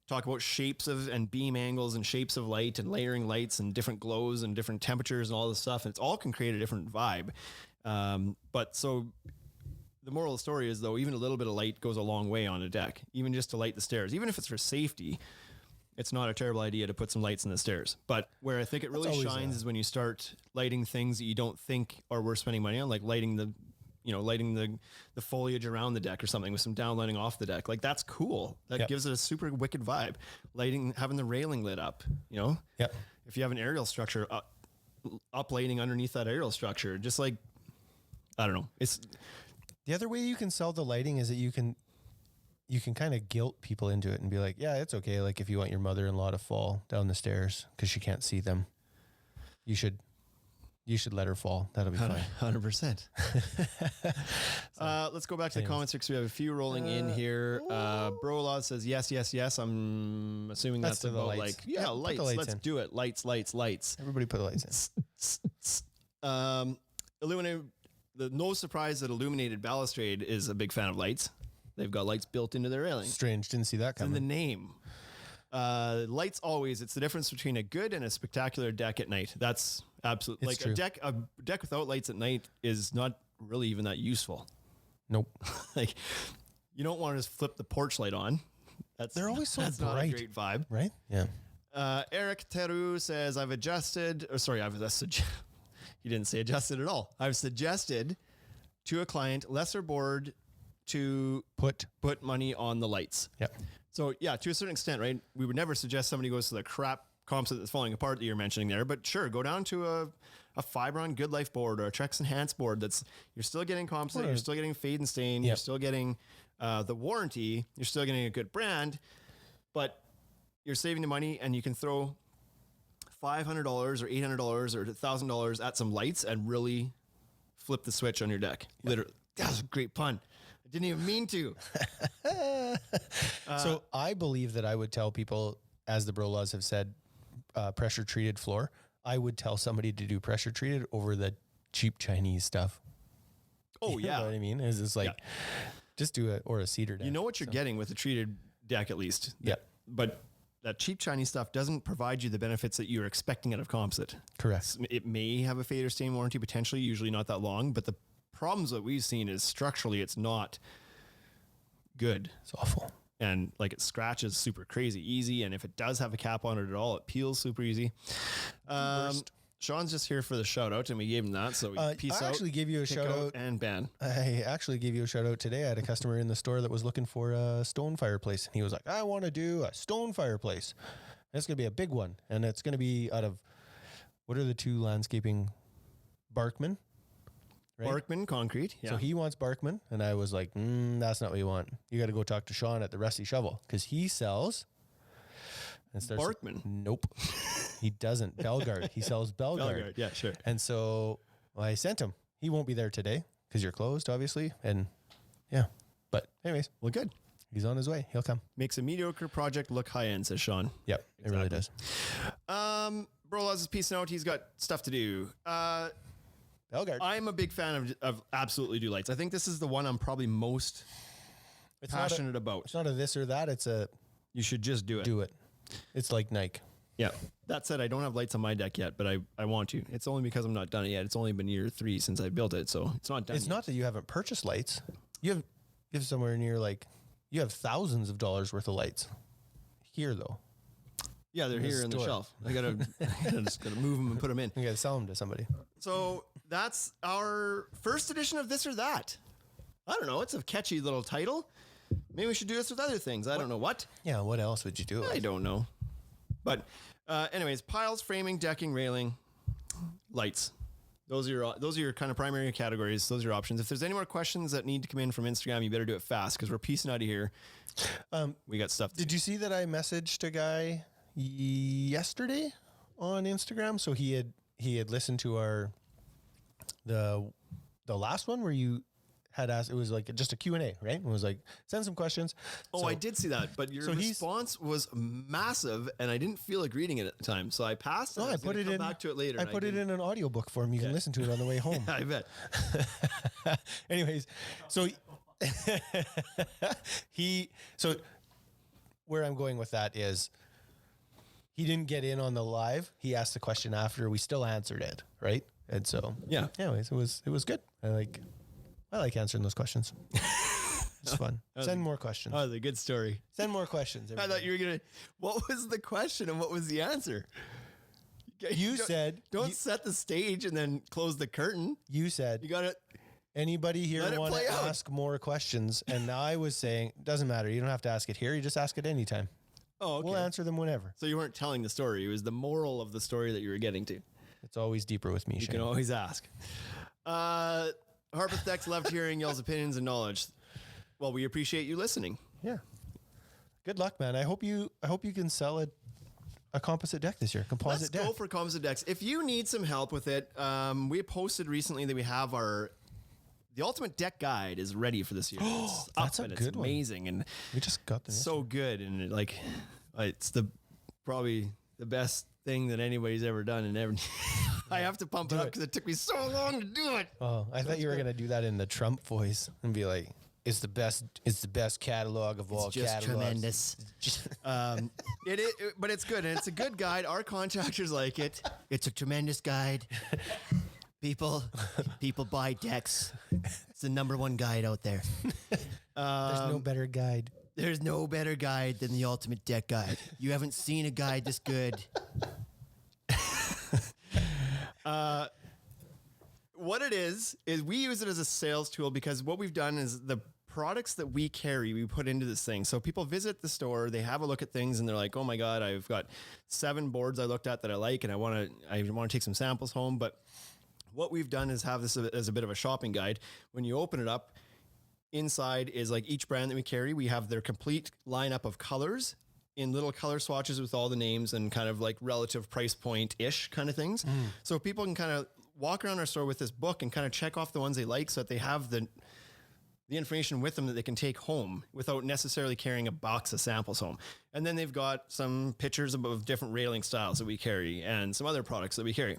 [SPEAKER 1] talk about shapes and beam angles and shapes of light and layering lights and different glows and different temperatures and all this stuff. And it's all can create a different vibe. But so the moral of the story is, though, even a little bit of light goes a long way on a deck, even just to light the stairs. Even if it's for safety, it's not a terrible idea to put some lights in the stairs. But where I think it really shines is when you start lighting things that you don't think are worth spending money on, like lighting the foliage around the deck or something with some downlighting off the deck. Like, that's cool. That gives it a super wicked vibe. Having the railing lit up, if you have an aerial structure, up lighting underneath that aerial structure, just like, I don't know. It's
[SPEAKER 4] the other way you can sell the lighting is that you can kind of guilt people into it and be like, yeah, it's okay. Like, if you want your mother-in-law to fall down the stairs because she can't see them, you should let her fall. That'll be fine.
[SPEAKER 1] 100%. Let's go back to the comments because we have a few rolling in here. Brolod says, yes. I'm assuming that's about lights. Lights. Let's do it. Lights.
[SPEAKER 4] Everybody put the lights in.
[SPEAKER 1] No surprise that illuminated balustrade is a big fan of lights. They've got lights built into their railing.
[SPEAKER 4] Strange. Didn't see that coming.
[SPEAKER 1] It's in the name. Lights always. It's the difference between a good and a spectacular deck at night. That's absolutely like true. A deck without lights at night is not really even that useful.
[SPEAKER 4] Nope.
[SPEAKER 1] Like, you don't want to just flip the porch light on.
[SPEAKER 4] They're always so
[SPEAKER 1] that's
[SPEAKER 4] bright.
[SPEAKER 1] Not a great vibe,
[SPEAKER 4] right? Yeah.
[SPEAKER 1] Eric Teru says, he didn't say adjusted at all. I've suggested to a client lesser board to put money on the lights.
[SPEAKER 4] Yep.
[SPEAKER 1] So yeah, to a certain extent, right? We would never suggest somebody goes to the crap composite that's falling apart that you're mentioning there, but sure, go down to a Fibron Good Life board or a Trex Enhanced board you're still getting composite, you're still getting fade and stain, you're still getting the warranty, you're still getting a good brand, but you're saving the money and you can throw $500 or $800 or $1,000 at some lights and really flip the switch on your deck. Yep. Literally. That was a great pun. I didn't even mean to.
[SPEAKER 4] So I believe that I would tell people, as the Brolaws have said, pressure treated floor. I would tell somebody to do pressure treated over the cheap Chinese stuff.
[SPEAKER 1] Oh,
[SPEAKER 4] You know what I mean? Is it's like, just do it, or a cedar deck.
[SPEAKER 1] You know what you're getting with a treated deck, at least.
[SPEAKER 4] Yeah.
[SPEAKER 1] But that cheap Chinese stuff doesn't provide you the benefits that you're expecting out of composite.
[SPEAKER 4] Correct.
[SPEAKER 1] It may have a fade or stain warranty, potentially, usually not that long, but the problems that we've seen is structurally it's not good.
[SPEAKER 4] It's awful.
[SPEAKER 1] And like it scratches super crazy easy. And if it does have a cap on it at all, it peels super easy. Sean's just here for the shout out and we gave him that. So peace out.
[SPEAKER 4] I actually gave you a shout out
[SPEAKER 1] and ban.
[SPEAKER 4] I actually gave you a shout out today. I had a customer in the store that was looking for a stone fireplace. And he was like, I want to do a stone fireplace. And it's going to be a big one. And it's going to be out of, what are the two landscaping? Barkman. Right?
[SPEAKER 1] Barkman concrete. Yeah.
[SPEAKER 4] So he wants Barkman. And I was like, that's not what you want. You got to go talk to Sean at the Rusty Shovel because he sells.
[SPEAKER 1] Barkman?
[SPEAKER 4] Nope. He doesn't. Belgard. He sells Belgard.
[SPEAKER 1] Yeah, sure.
[SPEAKER 4] And so I sent him. He won't be there today because you're closed, obviously. And yeah. But anyways.
[SPEAKER 1] Well, good.
[SPEAKER 4] He's on his way. He'll come.
[SPEAKER 1] Makes a mediocre project look high end, says Sean.
[SPEAKER 4] Yep. Exactly. It really does.
[SPEAKER 1] Brolaws is peace out. He's got stuff to do.
[SPEAKER 4] Belgard.
[SPEAKER 1] I'm a big fan of absolutely do lights. I think this is the one I'm probably most passionate about.
[SPEAKER 4] It's not a this or that. It's a
[SPEAKER 1] you should just do it.
[SPEAKER 4] Do it. It's like Nike.
[SPEAKER 1] Yeah. That said, I don't have lights on my deck yet, but I want to. It's only because I'm not done it yet. It's only been year 3 since I built it, so it's not done.
[SPEAKER 4] It's
[SPEAKER 1] yet.
[SPEAKER 4] not that you haven't purchased lights. You have somewhere near you have thousands of dollars worth of lights here though.
[SPEAKER 1] Yeah, they're here in the shelf. I gotta just gotta move them and put them in.
[SPEAKER 4] You gotta sell them to somebody.
[SPEAKER 1] So that's our first edition of This or That. I don't know. It's a catchy little title. Maybe we should do this with other things. I don't know what.
[SPEAKER 4] Yeah, what else would you do?
[SPEAKER 1] I don't know. But anyways, piles, framing, decking, railing, lights. Those are your kind of primary categories. Those are your options. If there's any more questions that need to come in from Instagram, you better do it fast because we're piecing out of here. We got stuff.
[SPEAKER 4] Did you see that I messaged a guy yesterday on Instagram? So he had listened to the last one where you had asked, it was like just a Q&A, right? It was like, send some questions.
[SPEAKER 1] Oh,
[SPEAKER 4] So-
[SPEAKER 1] I did see that, but your response was massive, and I didn't feel like reading it at the time, so I passed.
[SPEAKER 4] No,
[SPEAKER 1] and
[SPEAKER 4] I put it in.
[SPEAKER 1] back to it later.
[SPEAKER 4] I put it in an audiobook form. You can listen to it on the way home.
[SPEAKER 1] I bet.
[SPEAKER 4] Anyways, so where I'm going with that is he didn't get in on the live. He asked the question after. We still answered it, right? And so
[SPEAKER 1] Yeah.
[SPEAKER 4] Anyways, it was good. I like answering those questions. It's fun. Send more questions.
[SPEAKER 1] Oh, the good story.
[SPEAKER 4] Send more questions.
[SPEAKER 1] I thought you were gonna. What was the question and what was the answer?
[SPEAKER 4] You said
[SPEAKER 1] don't set the stage and then close the curtain.
[SPEAKER 4] You said
[SPEAKER 1] You got to.
[SPEAKER 4] anybody
[SPEAKER 1] Let
[SPEAKER 4] here
[SPEAKER 1] it
[SPEAKER 4] want to
[SPEAKER 1] play out.
[SPEAKER 4] ask more questions, and I was saying doesn't matter. You don't have to ask it here. You just ask it anytime.
[SPEAKER 1] Oh, okay.
[SPEAKER 4] We'll answer them whenever.
[SPEAKER 1] So you weren't telling the story. It was the moral of the story that you were getting to.
[SPEAKER 4] It's always deeper with me.
[SPEAKER 1] You
[SPEAKER 4] Shane.
[SPEAKER 1] can always ask. Harpeth Dex loved hearing y'all's opinions and knowledge. Well, we appreciate you listening.
[SPEAKER 4] Yeah. Good luck, man. I hope you can sell a composite deck this year. Composite
[SPEAKER 1] Let's
[SPEAKER 4] deck.
[SPEAKER 1] go for composite decks. If you need some help with it, we posted recently that we have the ultimate deck guide is ready for this year. It's
[SPEAKER 4] That's
[SPEAKER 1] up
[SPEAKER 4] a
[SPEAKER 1] and
[SPEAKER 4] good
[SPEAKER 1] it's
[SPEAKER 4] one.
[SPEAKER 1] amazing and
[SPEAKER 4] We just got this.
[SPEAKER 1] so good and it's probably the best thing that anybody's ever done and ever. I have to pump it up because it took me so long to do it.
[SPEAKER 4] Oh, I thought you were gonna do that in the Trump voice and be like, "It's the best catalog of all
[SPEAKER 1] Just
[SPEAKER 4] catalogs."
[SPEAKER 1] tremendous. But it's good and it's a good guide. Our contractors like it. It's a tremendous guide. People buy decks. It's the number one guide out there.
[SPEAKER 4] There's no better guide.
[SPEAKER 1] There's no better guide than the ultimate deck guide. You haven't seen a guide this good. What it is we use it as a sales tool because what we've done is the products that we carry, we put into this thing. So people visit the store, they have a look at things and they're like, oh my God, I've got 7 boards I looked at that I like and I want to take some samples home. But what we've done is have this as a bit of a shopping guide. When you open it up, inside is like each brand that we carry. We have their complete lineup of colors in little color swatches with all the names and kind of like relative price point-ish kind of things. So people can kind of walk around our store with this book and kind of check off the ones they like so that they have the information with them that they can take home without necessarily carrying a box of samples home. And then they've got some pictures of different railing styles that we carry and some other products that we carry,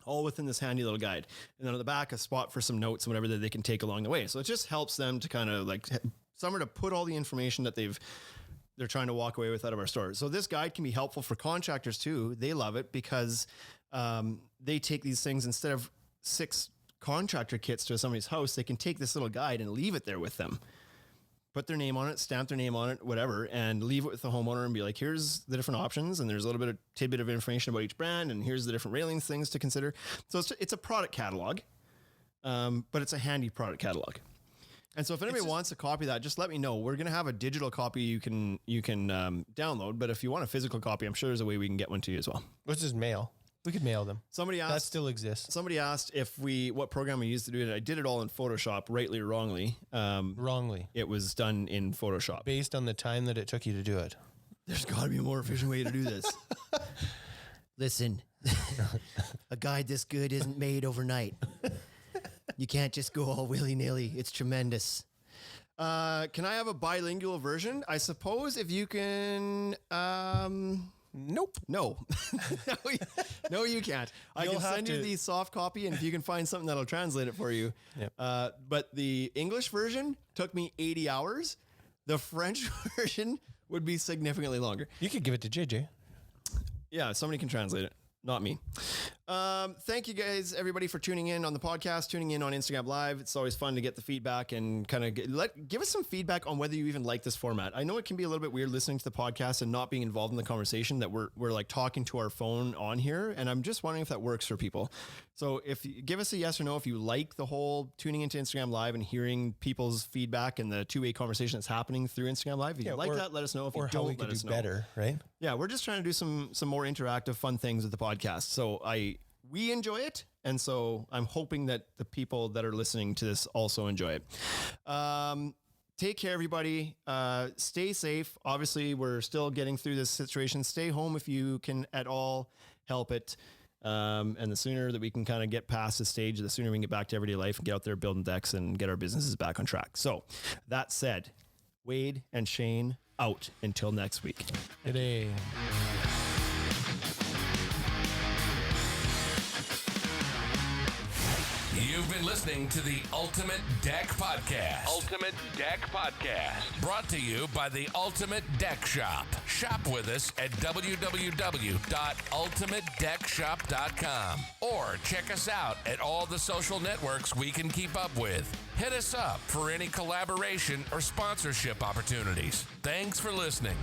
[SPEAKER 1] all within this handy little guide. And then on the back, a spot for some notes and whatever that they can take along the way. So it just helps them to kind of like somewhere to put all the information that they're trying to walk away with out of our store. So this guide can be helpful for contractors too. They love it because they take these things instead of 6 contractor kits to somebody's house. They can take this little guide and leave it there with them. Put their name on it, stamp their name on it, whatever, and leave it with the homeowner and be like, here's the different options. And there's a little bit of tidbit of information about each brand. And here's the different railings things to consider. So it's a product catalog, but it's a handy product catalog. And so if anybody wants a copy of that, just let me know. We're going to have a digital copy you can download. But if you want a physical copy, I'm sure there's a way we can get one to you as well.
[SPEAKER 4] What's his mail? We could mail them.
[SPEAKER 1] Somebody asked.
[SPEAKER 4] That still exists.
[SPEAKER 1] Somebody asked what program we used to do it. I did it all in Photoshop, rightly or wrongly.
[SPEAKER 4] Wrongly.
[SPEAKER 1] It was done in Photoshop.
[SPEAKER 4] Based on the time that it took you to do it.
[SPEAKER 1] There's got to be a more efficient way to do this. Listen, a guide this good isn't made overnight. You can't just go all willy-nilly. It's tremendous. Can I have a bilingual version? I suppose if you can...
[SPEAKER 4] Nope.
[SPEAKER 1] No. No, you can't. I
[SPEAKER 4] You'll
[SPEAKER 1] can
[SPEAKER 4] have
[SPEAKER 1] send you
[SPEAKER 4] to-
[SPEAKER 1] the soft copy, and if you can find something that'll translate it for you.
[SPEAKER 4] Yep.
[SPEAKER 1] But the English version took me 80 hours. The French version would be significantly longer.
[SPEAKER 4] You could give it to JJ.
[SPEAKER 1] Yeah, somebody can translate it. Not me. Thank you guys, everybody, for tuning in on the podcast, tuning in on Instagram Live. It's always fun to get the feedback and kind of give us some feedback on whether you even like this format. I know it can be a little bit weird listening to the podcast and not being involved in the conversation that we're like talking to our phone on here. And I'm just wondering if that works for people. So if you give us a yes or no, if you like the whole tuning into Instagram Live and hearing people's feedback and the two-way conversation that's happening through Instagram Live. If you like that, let us know. If you
[SPEAKER 4] Or
[SPEAKER 1] don't,
[SPEAKER 4] how we
[SPEAKER 1] let
[SPEAKER 4] could
[SPEAKER 1] us
[SPEAKER 4] do
[SPEAKER 1] know.
[SPEAKER 4] better, right?
[SPEAKER 1] Yeah, we're just trying to do some more interactive, fun things with the podcast. So we enjoy it, and so I'm hoping that the people that are listening to this also enjoy it. Take care, everybody. Stay safe. Obviously, we're still getting through this situation. Stay home if you can at all help it. And the sooner that we can kind of get past this stage, the sooner we can get back to everyday life and get out there building decks and get our businesses back on track. So that said, Wade and Shane out until next week.
[SPEAKER 4] Today.
[SPEAKER 2] You've been listening to the Ultimate Deck Podcast.
[SPEAKER 3] Ultimate Deck Podcast.
[SPEAKER 2] Brought to you by the Ultimate Deck Shop. Shop with us at www.ultimatedeckshop.com or check us out at all the social networks we can keep up with. Hit us up for any collaboration or sponsorship opportunities. Thanks for listening.